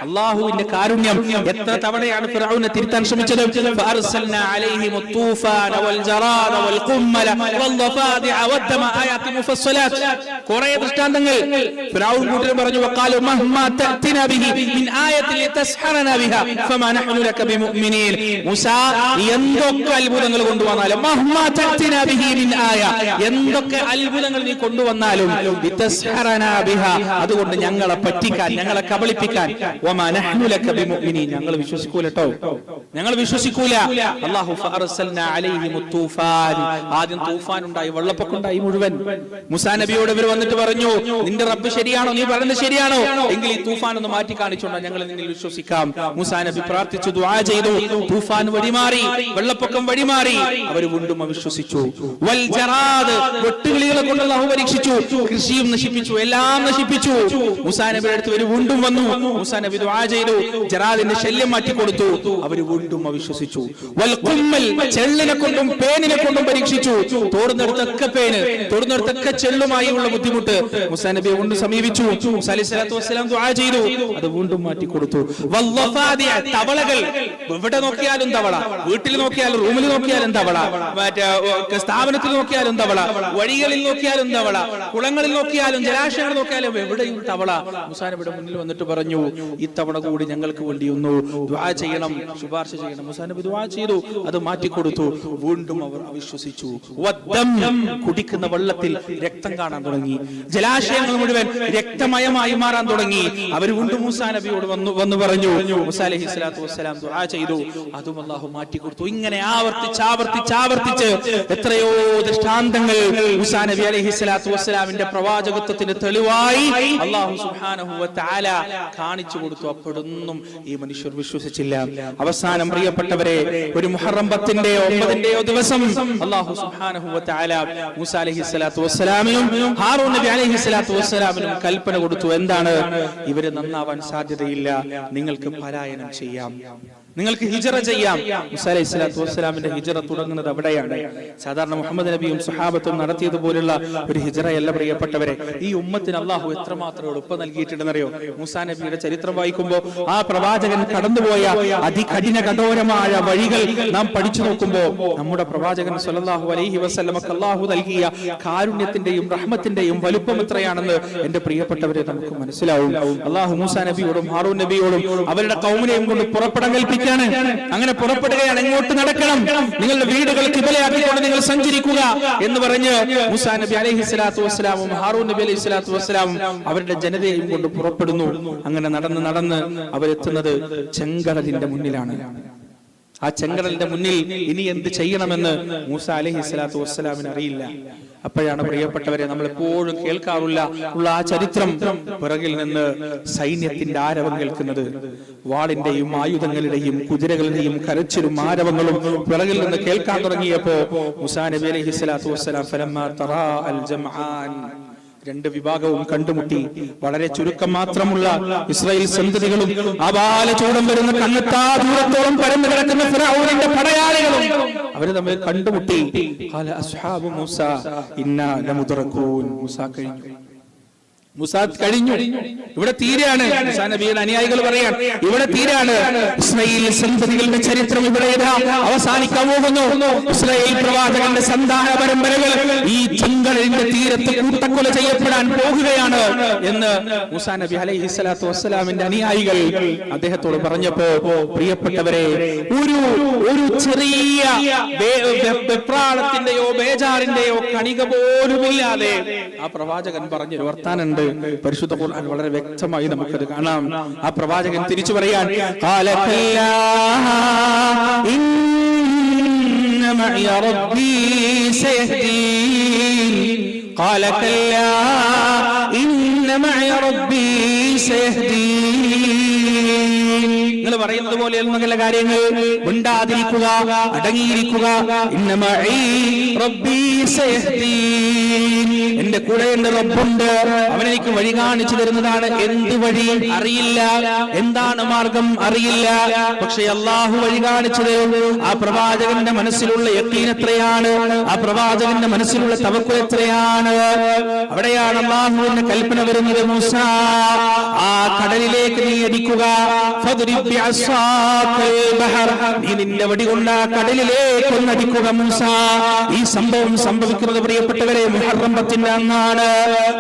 അള്ളാഹുവിന്റെ കാരുണ്യം. എത്ര തവണയാണ് ഫിറഔനെ തിരുത്താൻ ശ്രമിച്ചത്? കുറെ ദൃഷ്ടാന്തങ്ങൾ ഫിറഔൻ കൂട്ടരും പറഞ്ഞു. എന്തൊക്കെ അത്ഭുതങ്ങൾ കൊണ്ടുവന്നാലും, എന്തൊക്കെ അത്ഭുതങ്ങൾ നീ കൊണ്ടുവന്നാലും, അതുകൊണ്ട് ഞങ്ങളെ പറ്റിക്കാൻ, ഞങ്ങളെ കബളിപ്പിക്കാൻ, ഞങ്ങൾ വിശ്വസിക്കൂല കേട്ടോ, ഞങ്ങൾ വിശ്വസിക്കൂല. അല്ലാഹു ഫഅർസൽനാ അലൈഹിം തൂഫാൻ, ആദ്യം തൂഫാൻ ഉണ്ടായി, വെള്ളപ്പൊക്കം ഉണ്ടായി മുഴുവൻ. മൂസാ നബിയോട് ഇവർ വന്നിട്ട് പറഞ്ഞു, നിന്റെ റബ്ബ് ശരിയാണോ, നീ പറയുന്നത് ശരിയാണോ, എങ്കിൽ ഈ തൂഫാൻ ഒന്ന് മാറ്റി കാണിച്ചോണ്ടാ ഞങ്ങൾ നിന്നിൽ വിശ്വസിക്കാം. മൂസാ നബി പ്രാർത്ഥിച്ചു, ദുആ ചെയ്തു. തൂഫാൻ വഴിമാറി, വെള്ളപ്പൊക്കം വഴിമാറി, അവർ വീണ്ടും അവിശ്വസിച്ചു. വൽ ജറാദ്, വെട്ടുകിളികളെ കൊണ്ട് അല്ലാഹു പരീക്ഷിച്ചു, കൃഷിയും നശിപ്പിച്ചു, എല്ലാം നശിപ്പിച്ചു. മൂസാ നബിയുടെ അടുത്ത് അവർ വീണ്ടും വന്നു. മൂസാ നബി ദുആ ചെയ്തു, ജറാദിന്റെ ശല്യം മാറ്റി കൊടുത്തു. അവർ വീണ്ടും അവിശ്വസിച്ചു. വൽ ഖുമ്മൽ, ചെള്ളിനെ കൊണ്ടും പേനിനെ കൊണ്ടും പരീക്ഷിച്ചു. തോടുന്നിടത്തൊക്കെ പേന്, തോടുന്നിടത്തൊക്കെ ചെള്ളുമായി ഉള്ള ബുദ്ധിമുട്ട്. മൂസാ നബിയെ കൊണ്ട് സമീപിച്ചു. മൂസാ അലൈഹി സ്വലാത്തു വസ്സലാം ദുആ ചെയ്തു, അത് വീണ്ടും മാറ്റി കൊടുത്തു. വല്ലഫാദിയ, തവളകൾ, എവിടെ നോക്കിയാലും തവള, വീട്ടിൽ നോക്കിയാലും റൂമിൽ നോക്കിയാലും തവള, മറ്റേ സ്ഥാപനത്തിൽ നോക്കിയാലും തവള, വഴികളിൽ നോക്കിയാലും തവള, കുളങ്ങളിൽ നോക്കിയാലും ജലാശയങ്ങൾ നോക്കിയാലും എവിടെയും തവള. മൂസാ നബിയുടെ മുന്നിൽ വന്നിട്ട് പറഞ്ഞു, ഈ തവണ കൂടി ഞങ്ങൾക്ക് വേണ്ടി ഒന്ന് ദുആ ചെയ്യണം, ശുപാർശ ചെയ്യണം. മൂസാ നബി ദുആ ചെയ്തു, അത് മാറ്റിക്കൊടുത്തു. വീണ്ടും അവർ അവിശ്വസിച്ചു. കുടിക്കുന്ന വെള്ളത്തിൽ രക്തം കാണാൻ തുടങ്ങി, ജലാശയങ്ങൾ മുഴുവൻ രക്തമയമായി മാറാൻ തുടങ്ങി. അവർ വീണ്ടും മൂസാ നബിയോട് വന്നു പറഞ്ഞു. മൂസാ അലൈഹി സ്വലാത്തു വസ്സലാം ദുആ ചെയ്തു, അതും അല്ലാഹു മാറ്റിക്കൊടുത്തു. ഇങ്ങനെ ആവർത്തിച്ച് എത്രയോ ദൃഷ്ടാന്തങ്ങൾ മൂസാ നബി അലൈഹി സ്വലാത്തു വസ്സലാമിന്റെ പ്രവാചകത്വത്തിന് തെളിവായി അല്ലാഹു സുബ്ഹാനഹു വ തആല കാണിച്ചു കൊടുത്തു. അപ്പോഴൊന്നും ഈ മനുഷ്യർ വിശ്വസിച്ചില്ല. അവസാനം പ്രിയപ്പെട്ടവരെ, ഒരു മുഹറം 10-ന്റെയോ 9-ന്റെയോ ദിവസം അല്ലാഹു സുബ്ഹാനഹു വ തആല മൂസാ അലൈഹി സ്വലാത്തു വസ്സലാമിനും ഹാറൂൻ നബി അലൈഹി സ്വലാത്തു വസ്സലാമിനും കൽപ്പന കൊടുത്തു. എന്താണ്? ഇവര് നന്നാവാൻ സാധ്യതയില്ല, നിങ്ങൾക്ക് പലായനം ചെയ്യാം, നിങ്ങൾക്ക് ഹിജറ ചെയ്യാം. മൂസാ അലൈഹി സ്വലാത്തു വസ്സലാമിന്റെ ഹിജറ തുടങ്ങുന്നത് അവിടെയാണ്. സാധാരണ മുഹമ്മദ് നബിയും സ്വഹാബത്തും നടത്തിയതുപോലുള്ള ഒരു ഹിജറയല്ല പ്രിയപ്പെട്ടവരെ. ഈ ഉമ്മത്തിന് അല്ലാഹു എത്രമാത്രം എളുപ്പം നൽകിയിട്ടുണ്ടെന്നറിയോ? മൂസാ നബിയുടെ ചരിത്രം വായിക്കുമ്പോൾ ആ പ്രവാചകൻ കടന്നുപോയ അതികഠിന കഠോരമായ വഴികൾ നാം പഠിച്ചു നോക്കുമ്പോൾ നമ്മുടെ പ്രവാചകൻ സ്വല്ലല്ലാഹു അലൈഹി വസല്ലമക്ക് അല്ലാഹു നൽകിയ കാരുണ്യത്തിന്റെയും റഹ്മത്തിന്റെയും വലുപ്പം എത്രയാണെന്ന് എന്റെ പ്രിയപ്പെട്ടവരെ നമുക്ക് മനസ്സിലാവും. അല്ലാഹു മൂസാ നബിയോടും ഹാറൂൻ നബിയോടും അവരുടെ ഖൗമിനെയും കൊണ്ട് പുറപ്പെടാൻ കൽപ്പിച്ചു. കൽപ്പിക്കുകയാണ്. അങ്ങനെ പുറപ്പെടുകയാണ്. എങ്ങോട്ട് നടക്കണം? നിങ്ങളുടെ വീടുകൾ ഖിബലയാക്കിക്കൊണ്ട് നിങ്ങൾ സഞ്ചരിക്കുക എന്ന് പറഞ്ഞ് മൂസാ നബി അലൈഹി സ്വലാത്തു വസ്സലാമും ഹാറൂൻ നബി അലൈഹി സ്വലാത്തു വസ്സലാമും അവരുടെ ജനതയെയും കൊണ്ട് പുറപ്പെടുന്നു. അങ്ങനെ നടന്ന് അവരെത്തുന്നത് ചെങ്കടലിന്റെ മുന്നിലാണ്. ആ ചെങ്കടലിന്റെ മുന്നിൽ ഇനി എന്ത് ചെയ്യണമെന്ന് മൂസ അലൈഹി സ്വലാത്തു വസ്സലാമിന് അറിയില്ല. അപ്പോഴാണ് പ്രിയപ്പെട്ടവരെ നമ്മൾ എപ്പോഴും കേൾക്കാറുള്ള ആ ചരിത്രം. പിറകിൽ നിന്ന് സൈന്യത്തിന്റെ ആരവം കേൾക്കുന്നത്, വാളിന്റെയും ആയുധങ്ങളുടെയും കുതിരകളുടെയും കരച്ചിലും ആരവങ്ങളും പിറകിൽ നിന്ന് കേൾക്കാൻ തുടങ്ങിയപ്പോ മൂസാ നബി അലൈഹി സ്വലാത്തു വസ്സലാം ഫലമ്മാ തറാ അൽ ജംആൻ, രണ്ട് വിഭാഗവും കണ്ടുമുട്ടി. വളരെ ചുരുക്കം മാത്രമുള്ള ഇസ്രായേൽ സന്തതികളും ആബാലചൂടം വരുന്ന കണ്ണെത്താ ദൂരത്തോളം പരന്നു കിടക്കുന്ന ഫിർഔനിന്റെ പടയാളികളും അവര് തമ്മിൽ കണ്ടുമുട്ടി. ഖാല അസ്ഹാബു മൂസ ഇന്നാ ലമുദ്റകൂൻ. മൂസ കഴിഞ്ഞു, ഇവിടെ തീരാണ്. മൂസാ നബിയുടെ അനുയായികൾ പറയാൻ ഇവിടെ തീരാണ്. ഇസ്രായേൽ സന്തതികളുടെ ചരിത്രം ഇവിടെ അവസാനിക്കാൻ പോകുന്നു. ഇസ്രായേൽ പ്രവാചകന്റെ സന്താന പരമ്പരകൾ ഈ ചെങ്കടലിന്റെ തീരത്ത് കൂട്ടക്കൊല ചെയ്യപ്പെടാൻ പോകുകയാണ് എന്ന് മൂസാ നബി അലൈഹി സ്വലാത്തു വസ്സലാമിന്റെ അനുയായികൾ അദ്ദേഹത്തോട് പറഞ്ഞപ്പോ പ്രിയപ്പെട്ടവരെ, ഒരു ചെറിയ വെപ്രാളത്തിന്റെയോ ബേജാറിന്റെയോ കണിക പോലുമില്ലാതെ ആ പ്രവാചകൻ പറഞ്ഞൊരു വർത്താനുണ്ട്. പരിശുദ്ധ ഖുർആൻ വളരെ വ്യക്തമായി നമുക്കത് കാണാം. ആ പ്രവാചകൻ തിരിച്ചു പറയാൻ, ഖാല കല്ലാ ഇന്ന മഇയ റബ്ബീ സയഹ്ദീൻ. ഖാല കല്ലാ ഇന്ന മഇയ റബ്ബീ സയഹ്ദീൻ. നിങ്ങൾ പറയുന്നത് പോലെയുള്ള ചില കാര്യങ്ങൾ മിണ്ടാതിരിക്കുക, അടങ്ങിയിരിക്കുക. ഇന്ന മഇ റബ്ബീ സയഹ്ദീൻ. എന്റെ കൂടെ എന്റെ റബ്ബുണ്ട്, അവൻ എനിക്ക് വഴി കാണിച്ചു തരുന്നതാണ്. എന്ത് വഴി അറിയില്ല, എന്താണ് മാർഗം അറിയില്ല, പക്ഷെ അള്ളാഹു വഴി കാണിച്ചു തരും. ആ പ്രവാചകന്റെ മനസ്സിലുള്ള യഖീൻ എത്രയാണ്, ആ പ്രവാചകന്റെ മനസ്സിലുള്ള തവക്കുൽ എത്രയാണ്. അവിടെയാണ് അള്ളാഹുവിന്റെ കൽപ്പന വരുന്നത്, മൂസ ആ കടലിലേക്ക് നീ അടിക്കുക. നീ നിന്റെ വടി കൊണ്ട് ആ കടലിലേക്ക് ഒന്നടിക്കുക മൂസ. ഈ സംഭവം സംഭവിക്കുന്നത് പ്രിയപ്പെട്ടവരെ മുഹറം 10 അന്നാണ്.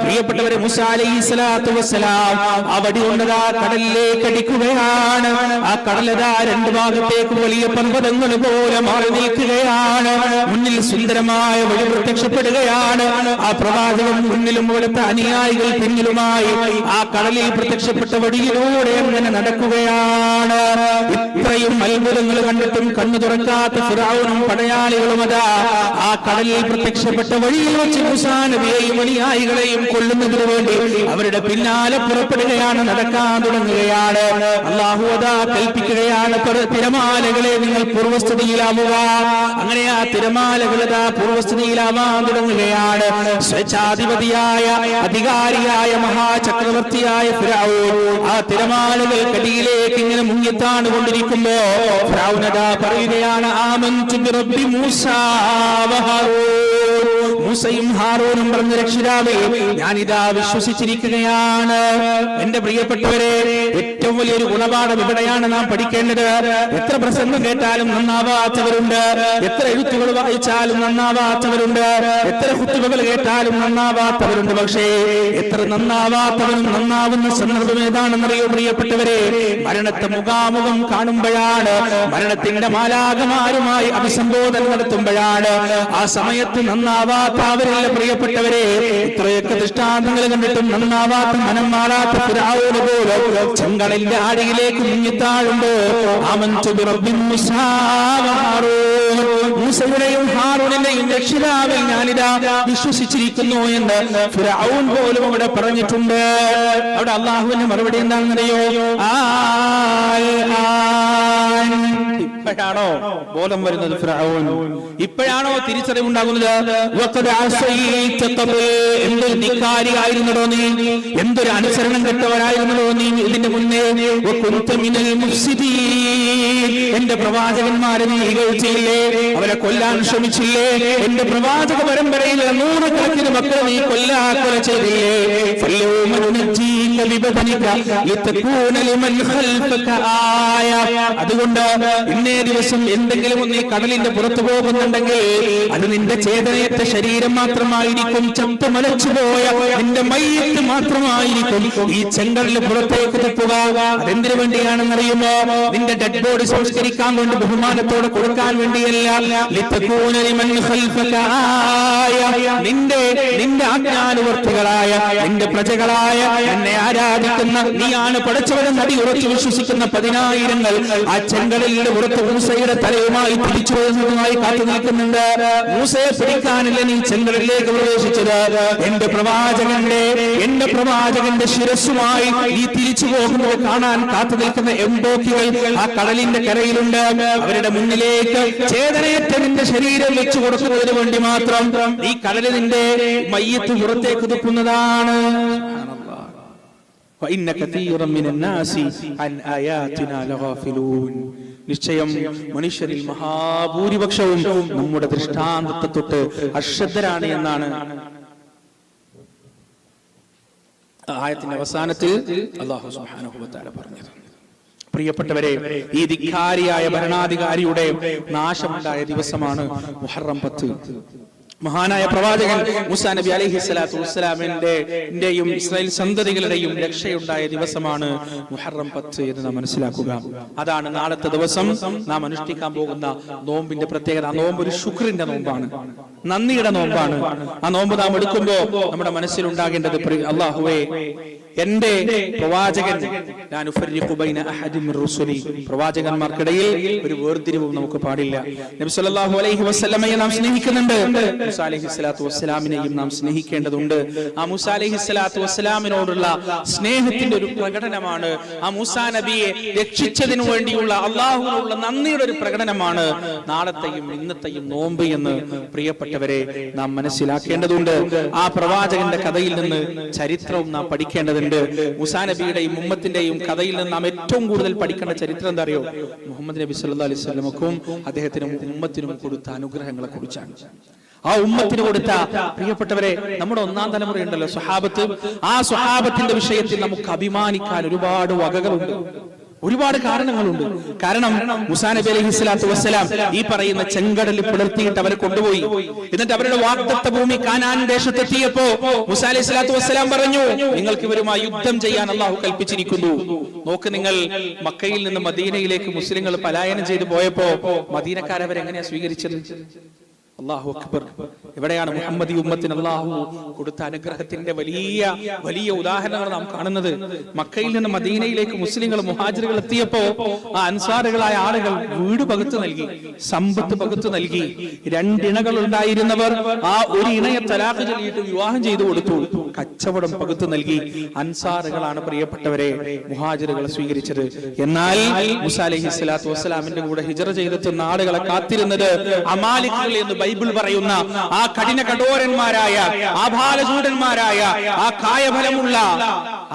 പ്രിയപ്പെട്ടവരെ, മൂസ അലൈഹി സ്വലാത്തു വസ്സലാം ആ വടി കൊണ്ട് ആ കടലിലേക്ക് അടിക്കുകയാണ്. ആ കടലതാ രണ്ട് ഭാഗത്തേക്ക് വലിയ പർവ്വതങ്ങൾ പോലെ മാറി നിൽക്കുകയാണ്. മുന്നിൽ സുന്ദരമായ വഴി പ്രത്യക്ഷപ്പെടുകയാണ്. ആ പ്രവാചകൻ മുന്നിലും അവിടുത്തെ അനുയായികൾ പിന്നിലുമായി ആ കടലിൽ പ്രത്യക്ഷപ്പെട്ട വഴിയിലൂടെ അങ്ങനെ നടക്കുകയാണ്. ഇത്രയും അത്ഭുതങ്ങൾ കണ്ടിട്ടും കണ്ണു തുറക്കാത്ത ഫിർഔനും പടയാളികളും അതാ ആ കടലിൽ പ്രത്യക്ഷപ്പെട്ട വഴിയിൽ വെച്ച് മൂസാ നബിയെയും അനുയായികളെയും കൊല്ലുന്നതിനു വേണ്ടി അവരുടെ പിന്നാലെ പുറപ്പെടുകയാണ്, നടക്കാൻ തുടങ്ങുകയാണ്. അല്ലാഹു അതാ കൽപ്പിക്കുകയാണ്, തിരമാലകളെ നിങ്ങൾ പൂർവ്വസ്ഥിതിയിലാവുക. അങ്ങനെ ആ തിരമാലകളതാ പൂർവ്വസ്ഥിതിയിലാവാൻ തുടങ്ങുകയാണ്. സ്വേച്ഛാധിപതിയായ അധികാരിയായ മഹാചക്രവർത്തിയായ ഫിർഔൻ ആ തിരമാലകൾക്കടിയിലേക്ക് ഇങ്ങനെ മുങ്ങിത്താണ് കൊണ്ടിരിക്കുമ്പോ ഫിർഔനതാ പറയുകയാണ്, ആമന്തു ബിറബ്ബി മൂസാ വ ഹാറൂൻ. മൂസയും ഹാറൂനും പറഞ്ഞ രക്ഷിതാവേ, ഞാനിതാ വിശ്വസിച്ചിരിക്കുകയാണ്. എന്റെ പ്രിയപ്പെട്ടവരെ, ഏറ്റവും വലിയൊരു ഗുണപാഠം ഇവിടെയാണ് നാം പഠിക്കേണ്ടത്. എത്ര പ്രസംഗം കേട്ടാലും നന്നാവാത്തവരുണ്ട്, എത്ര എഴുത്തുകൾ വായിച്ചാലും നന്നാവാത്തവരുണ്ട്, എത്ര ഖുതുബകൾ കേട്ടാലും നന്നാവാത്തവരുണ്ട്. പക്ഷേ എത്ര നന്നാവാത്തവരും നന്നാവുന്ന സന്ദർഭം ഏതാണെന്നറിയോ പ്രിയപ്പെട്ടവരെ? മരണത്തെ മുഖാമുഖം കാണുമ്പോഴാണ്, മരണത്തിന്റെ മാലാഖമാരുമായി അഭിസംബോധന നടത്തുമ്പോഴാണ്. ആ സമയത്ത് നന്നാവാത്ത അവരിലെ പ്രിയപ്പെട്ടവരെ, ഇത്രയൊക്കെ ദൃഷ്ടാന്തങ്ങൾ കണ്ടിട്ടും നന്നാവാത്ത മനം മാറാത്ത ഫിർഔൻ പോലും ചെങ്കടലിന്റെ അടിയിലേക്ക് മുങ്ങിത്താഴുമ്പോ ആമന്തു ബിറബ്ബി മൂസാ വ ഹാറൂൻ, മൂസയുടെയും ഹാറൂനിന്റെയും രക്ഷിതാവിൽ ഞാനിതാ വിശ്വസിച്ചിരിക്കുന്നു എന്ന് ഫിർഔൻ പോലും അവിടെ പറഞ്ഞിട്ടുണ്ട്. അവിടെ അള്ളാഹുവിന്റെ മറുപടി എന്താണെന്നറിയോ? ഇപ്പോഴാണോ ബോധം വരുന്നത് ഫിർഔൻ? ഇപ്പോഴാണോ തിരിച്ചറിവുണ്ടാകുന്നത്? എന്തൊരു ധിക്കാരിയായിരുന്നോ നീ, എന്തൊരു അനുസരണം കെട്ടവരായിരുന്നോ നീ ഇതിന്റെ മുന്നേ. എന്റെ പ്രവാചകന്മാരെ നീ ഇകഴ്ചയില്ലേ, അവരെ കൊല്ലാൻ ശ്രമിച്ചില്ലേ, എന്റെ പ്രവാചക പരമ്പരയിലെ 100 കണക്കിന് മക്കളെ നീ കൊല്ലാക്കൊല ചെയ്തില്ലേ. അതുകൊണ്ട് നിന്നെ അന്നേ ദിവസം എന്തെങ്കിലും ഒന്ന് ഈ കടലിന്റെ പുറത്തു പോകുന്നുണ്ടെങ്കിൽ അത് നിന്റെ ചേതനയറ്റ ശരീരം മാത്രമായിരിക്കും. ചത്തു മലച്ചുപോയ നിന്റെ മയ്യത്ത് മാത്രമായിരിക്കും ഈ ചെങ്കടലിൽ പുറത്തേക്ക് തുപ്പുക. അതെന്തിനു വേണ്ടിയാണെന്നറിയുമോ? നിന്റെ ഡെഡ് ബോഡി സംസ്കരിക്കാൻ കൊണ്ട് ബഹുമാനത്തോടെ കൊടുക്കാൻ വേണ്ടിയല്ല. നിന്റെ ആജ്ഞാനുവർത്തികളായ നിന്റെ പ്രജകളായ എന്നെ ആരാധിക്കുന്ന നീയാണ് പഠിച്ചവരും നടി ഉറച്ചു വിശ്വസിക്കുന്ന 10,000 ആ ചെങ്കടലിന്റെ പുറത്ത് മൂസയുടെ തലയുമായി തിരിച്ചു വരുന്നതുമായി കാത്തു നിൽക്കുന്നുണ്ട്. മൂസയെ പിടിക്കാനല്ല നീ ചെങ്കടലിലേക്ക് പ്രവേശിച്ചത്. എന്റെ പ്രവാചകന്റെ ശിരസ്സുമായി നീ തിരിച്ചു പോകുമ്പോൾ കാണാൻ കാത്തു നിൽക്കുന്ന എംബോക്കികൾ ആ കടലിന്റെ കരയിലുണ്ട്. അവരുടെ മുന്നിലേക്ക് ചേതനയറ്റ നിന്റെ ശരീരം വെച്ചു കൊടുക്കുന്നതിന് വേണ്ടി മാത്രം ഈ കടലിൽ നിന്റെ മയ്യത്ത് പുറത്തേക്ക് തുപ്പുന്നതാണ്. നിശ്ചയം മനുഷ്യരിൽ മഹാഭൂരിപക്ഷവും നമ്മുടെ ദൃഷ്ടാന്തത്തെ തൊട്ട് അശ്രദ്ധരാണ് എന്നാണ് ആയത്തിന്റെ അവസാനത്തിൽ അല്ലാഹു സുബ്ഹാനഹു വ തആല പറഞ്ഞത്. പ്രിയപ്പെട്ടവരെ, ഈ ധിക്കാരിയായ ഭരണാധികാരിയുടെ നാശമുണ്ടായ ദിവസമാണ് മുഹറം 10. മഹാനായ പ്രവാചകൻ മൂസാ നബി അലൈഹിസ്സലാത്തു വസ്സലാമിന്റെയും ഇസ്രായേൽ സന്തതികളുടെയും രക്ഷയുണ്ടായ ദിവസമാണ് മുഹറം 10 എന്ന് നാം മനസ്സിലാക്കുക. അതാണ് നാളത്തെ ദിവസം നാം അനുഷ്ഠിക്കാൻ പോകുന്ന നോമ്പിന്റെ പ്രത്യേകത. ആ നോമ്പ് ഒരു ശുക്രിന്റെ നോമ്പാണ്, നന്ദിയുടെ നോമ്പാണ്. ആ നോമ്പ് നാം എടുക്കുമ്പോൾ നമ്മുടെ മനസ്സിൽ ഉണ്ടാകേണ്ടത്, അല്ലാഹുവേ, എന്റെ പ്രവാചകൻ പ്രവാചകന്മാർക്കിടയിൽ ഒരു വേർതിരിവും നമുക്ക് പാടില്ല. നബി സല്ലല്ലാഹു അലൈഹി വസല്ലമയെ നാം സ്നേഹിക്കുന്നുണ്ട്, മൂസാ അലൈഹിസ്സലാത്തു വസ്സലാമിനെയും നാം സ്നേഹിക്കേണ്ടതുണ്ട്. ആ മൂസാ അലൈഹിസ്സലാത്തു വസ്സലാമിനോടുള്ള സ്നേഹത്തിന്റെ ഒരു പ്രകടനമാണ്, ആ മൂസാ നബിയെ രക്ഷിച്ചതിനു വേണ്ടിയുള്ള അള്ളാഹുവിനുള്ള നന്ദിയുടെ ഒരു പ്രകടനമാണ് നാളത്തെയും ഇന്നത്തെയും നോമ്പ് എന്ന് പ്രിയപ്പെട്ടവരെ നാം മനസ്സിലാക്കേണ്ടതുണ്ട്. ആ പ്രവാചകന്റെ കഥയിൽ നിന്ന് ചരിത്രവും നാം പഠിക്കേണ്ടതുണ്ട്. മൂസാ നബിയുടെയും ഉമ്മത്തിന്റെയും കഥയിൽ നിന്ന് നാം ഏറ്റവും കൂടുതൽ പഠിക്കേണ്ട ചരിത്രം എന്താ അറിയോ? മുഹമ്മദ് നബി സല്ലല്ലാഹു അലൈഹി വസല്ലമക്കും അദ്ദേഹത്തിനും ഉമ്മത്തിനും കൊടുത്ത അനുഗ്രഹങ്ങളെ കുറിച്ചാണ്. ആ ഉമ്മത്തിന് കൊടുത്ത, പ്രിയപ്പെട്ടവരെ, നമ്മുടെ ഒന്നാം തലമുറയുണ്ടല്ലോ സ്വഹാബത്ത്, ആ സ്വഹാബത്തിന്റെ വിഷയത്തിൽ നമുക്ക് അഭിമാനിക്കാൻ ഒരുപാട് വകകളുണ്ട്, ഒരുപാട് കാരണങ്ങളുണ്ട്. കാരണം മൂസാ നബി അലൈഹിസ്സലാത്തു വസ്സലാം ഈ പറയുന്ന ചെങ്കടലിൽ പിളർത്തിയിട്ട് അവരെ കൊണ്ടുപോയി. എന്നിട്ട് അവരുടെ വാഗ്ദത്ത ഭൂമി കാനാൻ ദേശത്തെത്തിയപ്പോ മൂസാ അലൈഹിസ്സലാത്തു വസ്സലാം പറഞ്ഞു, നിങ്ങൾക്ക് ഇവരുമായി യുദ്ധം ചെയ്യാൻ അള്ളാഹു കൽപ്പിച്ചിരിക്കുന്നു. നോക്ക്, നിങ്ങൾ മക്കയിൽ നിന്ന് മദീനയിലേക്ക് മുസ്ലിങ്ങൾ പലായനം ചെയ്തു പോയപ്പോ മദീനക്കാരവരെങ്ങനെയാ സ്വീകരിച്ചത്? അല്ലാഹു അക്ബർ. എവിടെയാണ് മുഹമ്മദി ഉമ്മത്തിന് അല്ലാഹു കൊടുത്ത അനുഗ്രഹത്തിന്റെ വലിയ വലിയ ഉദാഹരണങ്ങൾ നാം കാണുന്നത്? മക്കയിൽ നിന്ന് മദീനയിലേക്ക് മുസ്ലിങ്ങൾ മുഹാജിറുകൾ എത്തിയപ്പോ ആ അൻസാറുകളായ ആളുകൾ വീട് പകുത്തു നൽകി, സമ്പത്ത് പകുത്തു നൽകി. 2 ഇണകൾ ഉണ്ടായിരുന്നവർ ആ ഒരു ഇണയെ തലാഖ് ചൊല്ലിയിട്ട് വിവാഹം ചെയ്തു കൊടുത്തു. കച്ചവടം പകുത്തു നൽകി. അൻസാറുകളാണ് പ്രിയപ്പെട്ടവരെ മുഹാജിറുകളെ സ്വീകരിച്ചത്. എന്നാൽ മൂസാ അലൈഹിസ്സലാത്തു വസ്സലാമിന്റെ കൂടെ ഹിജ്റ ചെയ്തെത്തുന്ന ആളുകളെ കാത്തിരുന്നത് അമാലിക്കുകൾ എന്ന് ബൈബിൾ പറയുന്ന ആ കഠിന കഠോരന്മാരായ, ആഭാലചൂടന്മാരായ, ആ കായബലമുള്ള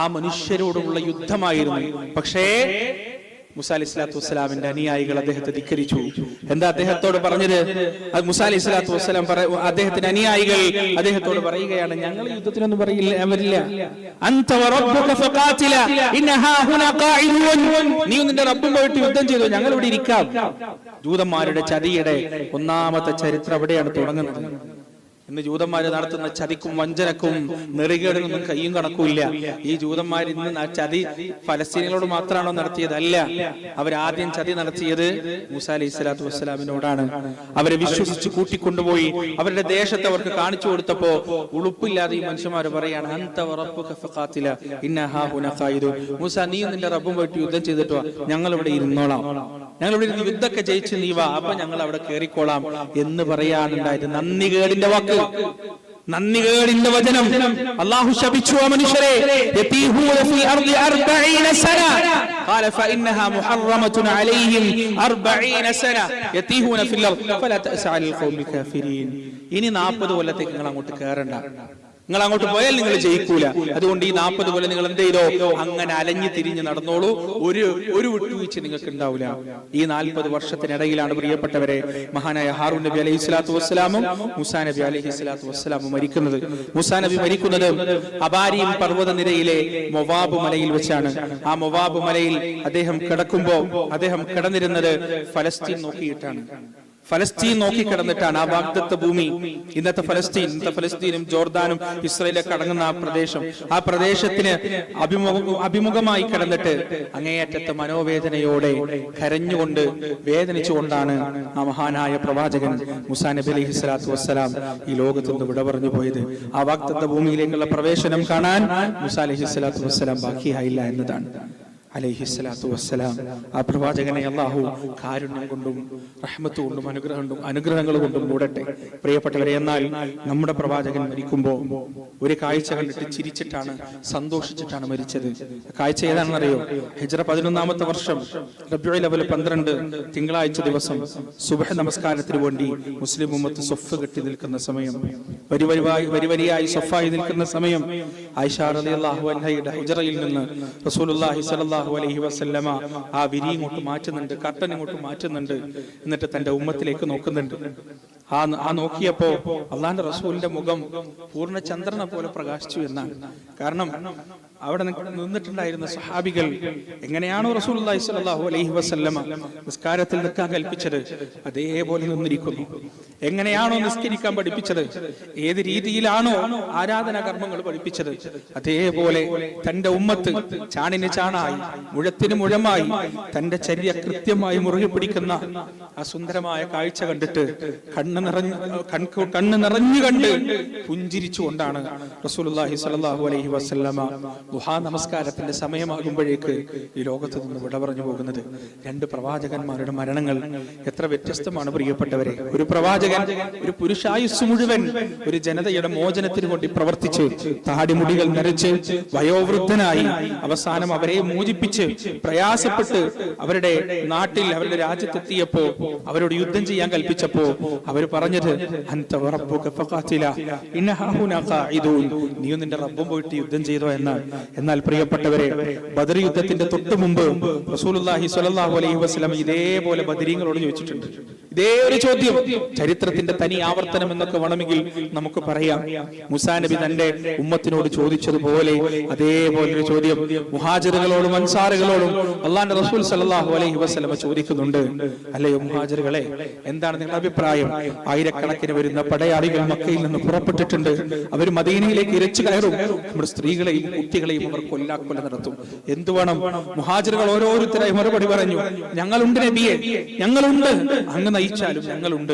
ആ മനുഷ്യരോടുള്ള യുദ്ധമായിരുന്നു. പക്ഷേ മൂസാ അലൈഹിസ്സലാത്തു വസ്സലാമിന്റെ അനുയായികൾ അദ്ദേഹത്തെ ധിക്കരിച്ചു. എന്താ അദ്ദേഹത്തോട് പറഞ്ഞത്? മൂസാ അലൈഹിസ്സലാത്തു വസ്സലാം അദ്ദേഹത്തിന്റെ അനുയായികൾ അദ്ദേഹത്തോട് പറയുകയാണ്, ഞങ്ങൾ യുദ്ധത്തിനൊന്നും വരില്ല. അൻത വറബ്ബുക ഫഖാതില ഇന്നഹാ ഹുനാ ഖാഇദൂൻ. നീ നിന്റെ റബ്ബും പോയിട്ട് യുദ്ധം ചെയ്തു, ഞങ്ങൾ ഇവിടെ ഇരിക്കാം. ജൂതന്മാരുടെ ചതിയുടെ ഒന്നാമത്തെ ചരിത്രം അവിടെയാണ് തുടങ്ങുന്നത്. ഇന്ന് ജൂതന്മാര് നടത്തുന്ന ചതിക്കും വഞ്ചനക്കും നെറികേടിനൊന്നും കയ്യും കണക്കുമില്ല. ഈ ജൂതന്മാർ ഇന്ന് ചതി ഫലസ്തീനികളോട് മാത്രമാണോ നടത്തിയതല്ല, അവരാദ്യം ചതി നടത്തിയത് മൂസാ അലൈഹിസ്സലാത്തു വസ്സലാമിനോടാണ്. അവരെ വിശ്വസിച്ച് കൂട്ടിക്കൊണ്ടുപോയി അവരുടെ ദേശത്ത് അവർക്ക് കാണിച്ചു കൊടുത്തപ്പോ ഉളുപ്പില്ലാതെ ഈ മനുഷ്യന്മാര് പറയാണ്, അൻത വറബ്ബുക ഫഖാതില ഇന്നഹാ ഹുനാ ഖായിദൂൻ. മൂസാ, നീയും നിന്റെ റബ്ബും പോയിട്ട് യുദ്ധം ചെയ്തിട്ടോ, ഞങ്ങൾ ഇവിടെ ഇരുന്നോളാം, ഞങ്ങൾ ഇവിടെ ഇരുന്ന് യുദ്ധമൊക്കെ ജയിച്ച് നീ വാ, അപ്പൊ ഞങ്ങൾ അവിടെ കേറിക്കോളാം എന്ന് പറയാനുണ്ടായത്. നന്ദികേടിന്റെ വാക്ക്, നന്ദികേടിന്റെ വചനം. അല്ലാഹു ശപിച്ചു ആ മനുഷ്യരെ, യതീഹൂന ഫിൽ അർളി 40 സന ഖാല ഫഇന്നഹാ മുഹറമതുൻ അലൈഹിം 40 സന യതീഹൂന ഫിൽ അർളി ഫലാ തഅസ അലൽ ഖൗമിൽ കാഫിരീൻ. ഇനി 40 കൊല്ലത്തേക്ക് നിങ്ങൾ അങ്ങോട്ട് കേറണ്ട. നിങ്ങൾ അങ്ങോട്ട് പോയാൽ നിങ്ങൾ ജയിക്കൂല. അതുകൊണ്ട് ഈ 40 കൊല്ലം നിങ്ങൾ എന്ത് ചെയ്തോ, അങ്ങനെ അലഞ്ഞു തിരിഞ്ഞ് നടന്നോളൂ, ഒരു വിട്ടുവീഴ്ച നിങ്ങൾക്ക് ഉണ്ടാവില്ല. ഈ 40 വർഷത്തിനിടയിലാണ് പ്രിയപ്പെട്ടവരെ മഹാനായ ഹാറൂൻ നബി അലൈഹി സ്വലാത്തു വസ്സലാമും മൂസാ നബി അലൈഹി സ്വലാത്തു വസ്സലാമും മരിക്കുന്നത്. മൂസാ നബി മരിക്കുന്നത് അബാരീം പർവ്വതനിരയിലെ മൊവാബ് മലയിൽ വെച്ചാണ്. ആ മൊവാബ് മലയിൽ അദ്ദേഹം കിടക്കുമ്പോൾ അദ്ദേഹം കിടന്നിരുന്നത് ഫലസ്തീൻ നോക്കിയിട്ടാണ്. ഫലസ്തീൻ നോക്കിക്കിടന്നിട്ടാണ്. ആ വാഗ്ദത്ത ഭൂമി, ഇന്നത്തെ ഫലസ്തീനും ജോർദാനും ഇസ്രായേലൊക്കെ അടങ്ങുന്ന ആ പ്രദേശം, ആ പ്രദേശത്തിന് അഭിമുഖമായി കിടന്നിട്ട് അങ്ങേയറ്റത്തെ മനോവേദനയോടെ കരഞ്ഞുകൊണ്ട് വേദനിച്ചുകൊണ്ടാണ് ആ മഹാനായ പ്രവാചകൻ മൂസാ നബി അലൈഹി സ്വലാത്തു വസ്സലാം ഈ ലോകത്ത് നിന്ന് വിട പറഞ്ഞു പോയത്. ആ വാഗ്ദത്ത ഭൂമിയിലേക്കുള്ള പ്രവേശനം കാണാൻ മൂസാ അലൈഹി സ്വലാത്തു വസ്സലാം ബാക്കിയായില്ല എന്നതാണ്. അലൈഹിസ്സലാത്തു വസ്സലാം ആ പ്രവാചകനെ അല്ലാഹു കാരുണ്യം കൊണ്ടും റഹ്മത്ത് കൊണ്ടും അനുഗ്രഹങ്ങൾ കൊണ്ടും മൂടട്ടെ. പ്രിയപ്പെട്ടവരെ, എന്നാൽ നമ്മുടെ പ്രവാചകൻ മരിക്കുമ്പോൾ ഒരു കാഴ്ച കണ്ടിട്ട് ചിരിച്ചിട്ടാണ്, സന്തോഷിച്ചിട്ടാണ് മരിച്ചത്. കാഴ്ച ഏതാണെന്നറിയോ? ഹിജ്റ 11-ാമത്തെ വർഷം റബീഉൽ അവ്വൽ 12 തിങ്കളാഴ്ച ദിവസം സുബ്ഹ് നമസ്കാരത്തിന് വേണ്ടി മുസ്ലിം ഉമ്മത്ത് സ്വഫ് കെട്ടി നിൽക്കുന്ന സമയം, വരിവരിയായി സ്വഫായി നിൽക്കുന്ന സമയം, ആയിഷ റളിയല്ലാഹു അൻഹയുടെ ഹിജ്റയിൽ നിന്ന് റസൂലുള്ളാഹി സ്വല്ലല്ലാഹു അലൈഹി വസല്ലമ ആ വിരി ഇങ്ങോട്ട് മാറ്റുന്നുണ്ട്, കർട്ടൻ ഇങ്ങോട്ട് മാറ്റുന്നുണ്ട്. എന്നിട്ട് തന്റെ ഉമ്മത്തിലേക്ക് നോക്കുന്നുണ്ട്. ആ നോക്കിയപ്പോ അള്ളാന്റെ റസൂലിന്റെ മുഖം പൂർണ്ണ ചന്ദ്രനെ പോലെ പ്രകാശിച്ചു എന്നാണ്. കാരണം അവിടെ നിന്നിട്ടുണ്ടായിരുന്ന സഹാബികൾ എങ്ങനെയാണോ റസൂലുള്ളാഹി സ്വല്ലല്ലാഹു അലൈഹി വസല്ലമ നിസ്കാരത്തിൽ നിൽക്കാൻ കൽപ്പിച്ചത് അതേപോലെ നിന്നിരിക്കുന്നു. എങ്ങനെയാണോ നിസ്കരിക്കാൻ പഠിപ്പിച്ചത്, ഏത് രീതിയിലാണോ ആരാധനാ കർമ്മങ്ങൾ പഠിപ്പിച്ചത്, അതേപോലെ തന്റെ ഉമ്മത്ത് ചാണിന് ചാണായി മുഴത്തിന് മുഴമായി തന്റെ ചര്യ കൃത്യമായി മുറുകെ പിടിക്കുന്ന ആ സുന്ദരമായ കാഴ്ച കണ്ടിട്ട് കണ്ണ് നിറഞ്ഞു കണ്ട് പുഞ്ചിരിച്ചുകൊണ്ടാണ് റസൂലുള്ളാഹി സ്വല്ലല്ലാഹു അലൈഹി വസല്ലമ ദുഹാ നമസ്കാരത്തിന്റെ സമയമാകുമ്പോഴേക്ക് ഈ ലോകത്ത് നിന്ന് വിട പറഞ്ഞു പോകുന്നത്. 2 പ്രവാചകന്മാരുടെ മരണങ്ങൾ എത്ര വ്യത്യസ്തമാണ് പ്രിയപ്പെട്ടവരെ. ഒരു പ്രവാചകൻ ഒരു പുരുഷായുസ് മുഴുവൻ ഒരു ജനതയുടെ മോചനത്തിന് വേണ്ടി പ്രവർത്തിച്ച് താടിമുടികൾ നരച്ച് വയോവൃദ്ധനായി അവസാനം അവരെ മോചിപ്പിച്ച് പ്രയാസപ്പെട്ട് അവരുടെ നാട്ടിൽ അവരുടെ രാജ്യത്തെത്തിയപ്പോ അവരോട് യുദ്ധം ചെയ്യാൻ കൽപ്പിച്ചപ്പോ അവർ പറഞ്ഞത് നീ നിന്റെ റബ്ബും പോയിട്ട് യുദ്ധം ചെയ്തോ എന്നാണ്. എന്നാൽ പ്രിയപ്പെട്ടവരെ, ബദർ യുദ്ധത്തിന്റെ തൊട്ട് മുമ്പ് റസൂലുള്ളാഹി സ്വല്ലല്ലാഹു അലൈഹി വസല്ലം ഇതേപോലെ ബദരീങ്ങളോട് ചോദിച്ചിട്ടുണ്ട്. ഇതേ ഒരു ചോദ്യം, ചരിത്രത്തിന്റെ തനി ആവർത്തനം എന്നൊക്കെ വേണമെങ്കിൽ നമുക്ക് പറയാം. മൂസാ നബി തന്റെ ഉമ്മത്തിനോട് ചോദിച്ചതുപോലെ അതേപോലെ ഒരു ചോദ്യം മുഹാജിറുകളോടും അൻസാറുകളോടും അള്ളാന്റെ റസൂൽ സ്വല്ലല്ലാഹു അലൈഹി വസല്ലം ചോദിക്കുന്നുണ്ട്. അല്ലയോ മുഹാജിറുകളെ, എന്താണ് നിങ്ങളുടെ അഭിപ്രായം? ആയിരക്കണക്കിന് വരുന്ന പടയാളികൾ മക്കയിൽ നിന്ന് പുറപ്പെട്ടിട്ടുണ്ട്. അവർ മദീനയിലേക്ക് ഇരച്ചു കയറും. നമ്മുടെ സ്ത്രീകളെയും കുട്ടികളെയും അവർ കൊല്ലാക്കൊല നടത്തും. എന്തു വേണം? മുഹാജിറുകൾ ഓരോരുത്തരായി മറുപടി പറഞ്ഞു, ഞങ്ങളുണ്ട് നബിയെ, ഞങ്ങളുണ്ട്, അങ്ങ് നയിച്ചാലും ഞങ്ങളുണ്ട്.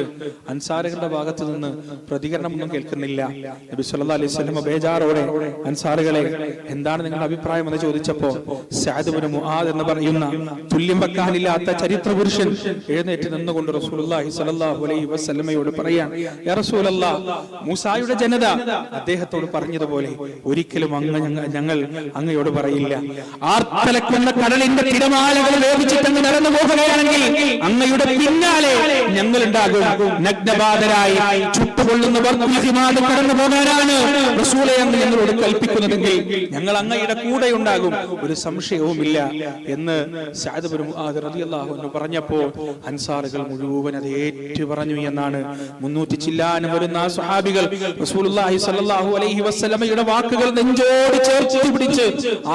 അൻസാറുകളുടെ ഭാഗത്ത് നിന്ന് പ്രതികരണമൊന്നും കേൾക്കുന്നില്ല. നബി സല്ലല്ലാഹു അലൈഹി വസല്ലം ബേജാറോടെ അൻസാറുകളെ, എന്താണ് നിങ്ങളുടെ അഭിപ്രായം എന്ന് ചോദിച്ചപ്പോ സഅദ് ഇബ്നു മുആദ് എന്ന് പറയുന്ന തുല്യം വെക്കാനില്ലാത്ത ചരിത്ര പുരുഷൻ എഴുന്നേറ്റ് നിന്നുകൊണ്ട് റസൂലുള്ളാഹി സ്വല്ലല്ലാഹു അലൈഹി വസല്ലമയോട് പറയാൻ, യാ റസൂലല്ലാഹ്, മൂസായുടെ ജനത അദ്ദേഹത്തോട് പറഞ്ഞതുപോലെ ഒരിക്കലും ഞങ്ങൾ അങ്ങയോട് പറയില്ല. ആർത്തലക്കുന്ന കടലിന്റെ തിരമാലകൾ വേവിച്ചിട്ട് അങ്ങ് നടന്നു പോകുകയാണെങ്കിൽ അങ്ങയുടെ പിന്നാലെ ഞങ്ങൾ ഉണ്ടാകും. നഗ്നബാധരായി ചുട്ടുകൊള്ളുന്ന കടന്നു പോകാനാണ് റസൂലേ എന്ന് ഞങ്ങളോട് കൽപ്പിക്കുന്നതെങ്കിൽ ഞങ്ങൾ അങ്ങയുടെ കൂടെ ഉണ്ടാകും, ഒരു സംശയവുമില്ല എന്ന് സഅദ് ഇബ്നു മുആദ് റളിയല്ലാഹു അൻഹു പറഞ്ഞപ്പോൾ അൻസാറുകൾ മുഴുവൻ അത് ഏറ്റു പറഞ്ഞു എന്നാണ്. 300 ചില്ലാനം വരുന്ന സ്വഹാബികൾ റസൂലുള്ളാഹി സ്വല്ലല്ലാഹു അലൈഹി വസല്ലമയുടെ വാക്കുകൾ നെഞ്ചോട് ചേർത്ത് പിടിച്ച്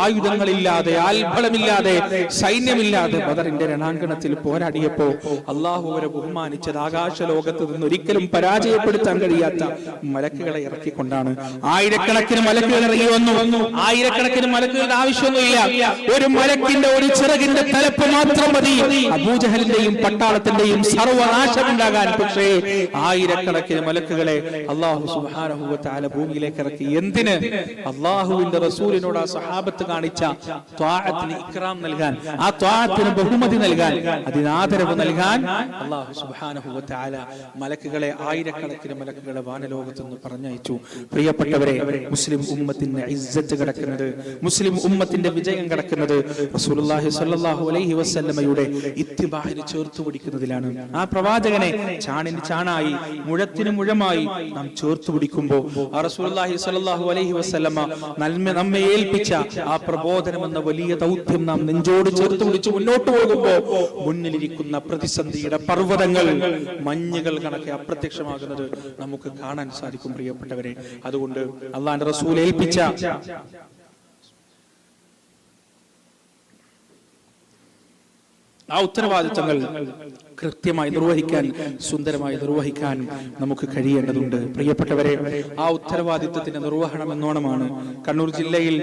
ആയുധങ്ങളില്ലാതെ, ആൽബലമില്ലാതെ, സൈന്യമില്ലാതെ ബദറിന്റെ രണാങ്കണത്തിൽ പോരാടിയപ്പോ അല്ലാഹു അവരെ ബഹുമാനിച്ചത് ആകാശ ലോകത്ത് നിന്ന് ഒരിക്കലും പരാജയപ്പെടുത്താൻ കഴിയാത്ത മലക്കുകളെ ഇറക്കിക്കൊണ്ടാണ്. ആയിരക്കണക്കിന് മലക്കുകൾ ഇറങ്ങി വന്നു. ആയിരക്കണക്കിന് മലക്കുകളുടെ ആവശ്യമൊന്നുമില്ല. ഒരു മലക്കിന്റെ ഒരു ചിറകിന്റെ തലപ്പ് മാത്രം മതി അബൂജഹലിന്റെയും പട്ടാളത്തിന്റെയും സർവനാശമുണ്ടാകാൻ. പക്ഷേ ആയിരക്കണക്കിന് മലക്കുകളെ അല്ലാഹു സുബ്ഹാനഹു വ തആല ഭൂമിയിലേക്ക് ഇറക്കി. എന്തിന്? അല്ലാഹുവിന്റെ റസൂലിനോട് ആ സഹാബത്ത് കാണിച്ച ത്വാഅത്തിന് ഇക്റാം നൽകാൻ, ആ ത്വാഅത്തിന് ബഹുമതി നൽകാൻ, അതിന് ആദരവ് നൽകാൻ അല്ലാഹു സുബ്ഹാനഹു വ തആല മലക്കുകളെ, ആയിരക്കണക്കിന് മലക്കുകളെ വാനലോകത്ത് നിന്ന് പറഞ്ഞയച്ചു. പ്രിയപ്പെട്ടവരെ, മുസ്ലിം ഉമ്മത്തിന്റെ ഇസ്സത്ത് കിടക്കുന്നത്, മുസ്ലിം ഉമ്മത്തിന്റെ വിജയം കിടക്കുന്നത് റസൂലുള്ളാഹി സ്വല്ലല്ലാഹു അലൈഹി വസല്ലമയുടെ ഇത്തിബാഹിന് ചേർത്തു പിടിക്കുന്നതിലാണ്. ആ പ്രവാചകനെ ചാണിന് ചാണായി, മുഴത്തിന് മുഴമായി നാം ചേർത്തു പിടിക്കുമ്പോൾ ആ റസൂലുള്ളാഹി സ്വല്ലല്ലാഹു അലൈഹി വസല്ലമ നമ്മെ ഏൽപ്പിച്ച ആ പ്രബോധനം എന്ന വലിയ ദൗത്യം നാം നെഞ്ചോട് ചേർത്ത് പിടിച്ച് മുന്നോട്ട് പോകുമ്പോൾ മുന്നിലിരിക്കുന്ന പ്രതിസന്ധിയുടെ പർവ്വതങ്ങൾ മഞ്ഞുകൾ കണക്കെ അപ്രത്യക്ഷമാകുന്നത് നമുക്ക് കാണാൻ സാധിക്കും. പ്രിയപ്പെട്ടവരെ, അതുകൊണ്ട് അള്ളാഹുവിന്റെ റസൂൽ ഏൽപ്പിച്ച ആ ഉത്തരവാദിത്തങ്ങൾ കൃത്യമായി നിർവഹിക്കാൻ, സുന്ദരമായി നിർവഹിക്കാൻ നമുക്ക് കഴിയേണ്ടതുണ്ട്. പ്രിയപ്പെട്ടവരെ, ആ ഉത്തരവാദിത്തത്തിന്റെ നിർവഹണം എന്നോണമാണ് കണ്ണൂർ ജില്ലയിൽ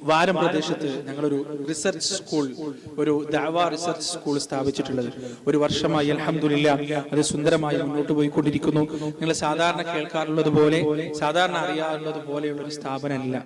വാരം പ്രദേശത്ത് ഞങ്ങളൊരു റിസർച്ച് സ്കൂൾ, ഒരു ദഅവ റിസർച്ച് സ്കൂൾ സ്ഥാപിച്ചിട്ടുള്ളത്. ഒരു വർഷമായി അൽഹംദുലില്ലാഹ് അത് സുന്ദരമായി മുന്നോട്ട് പോയിക്കൊണ്ടിരിക്കുന്നു. നിങ്ങൾ സാധാരണ കേൾക്കാറുള്ളത് പോലെ, സാധാരണ അറിയാറുള്ളത് പോലെയുള്ള ഒരു സ്ഥാപനമല്ല.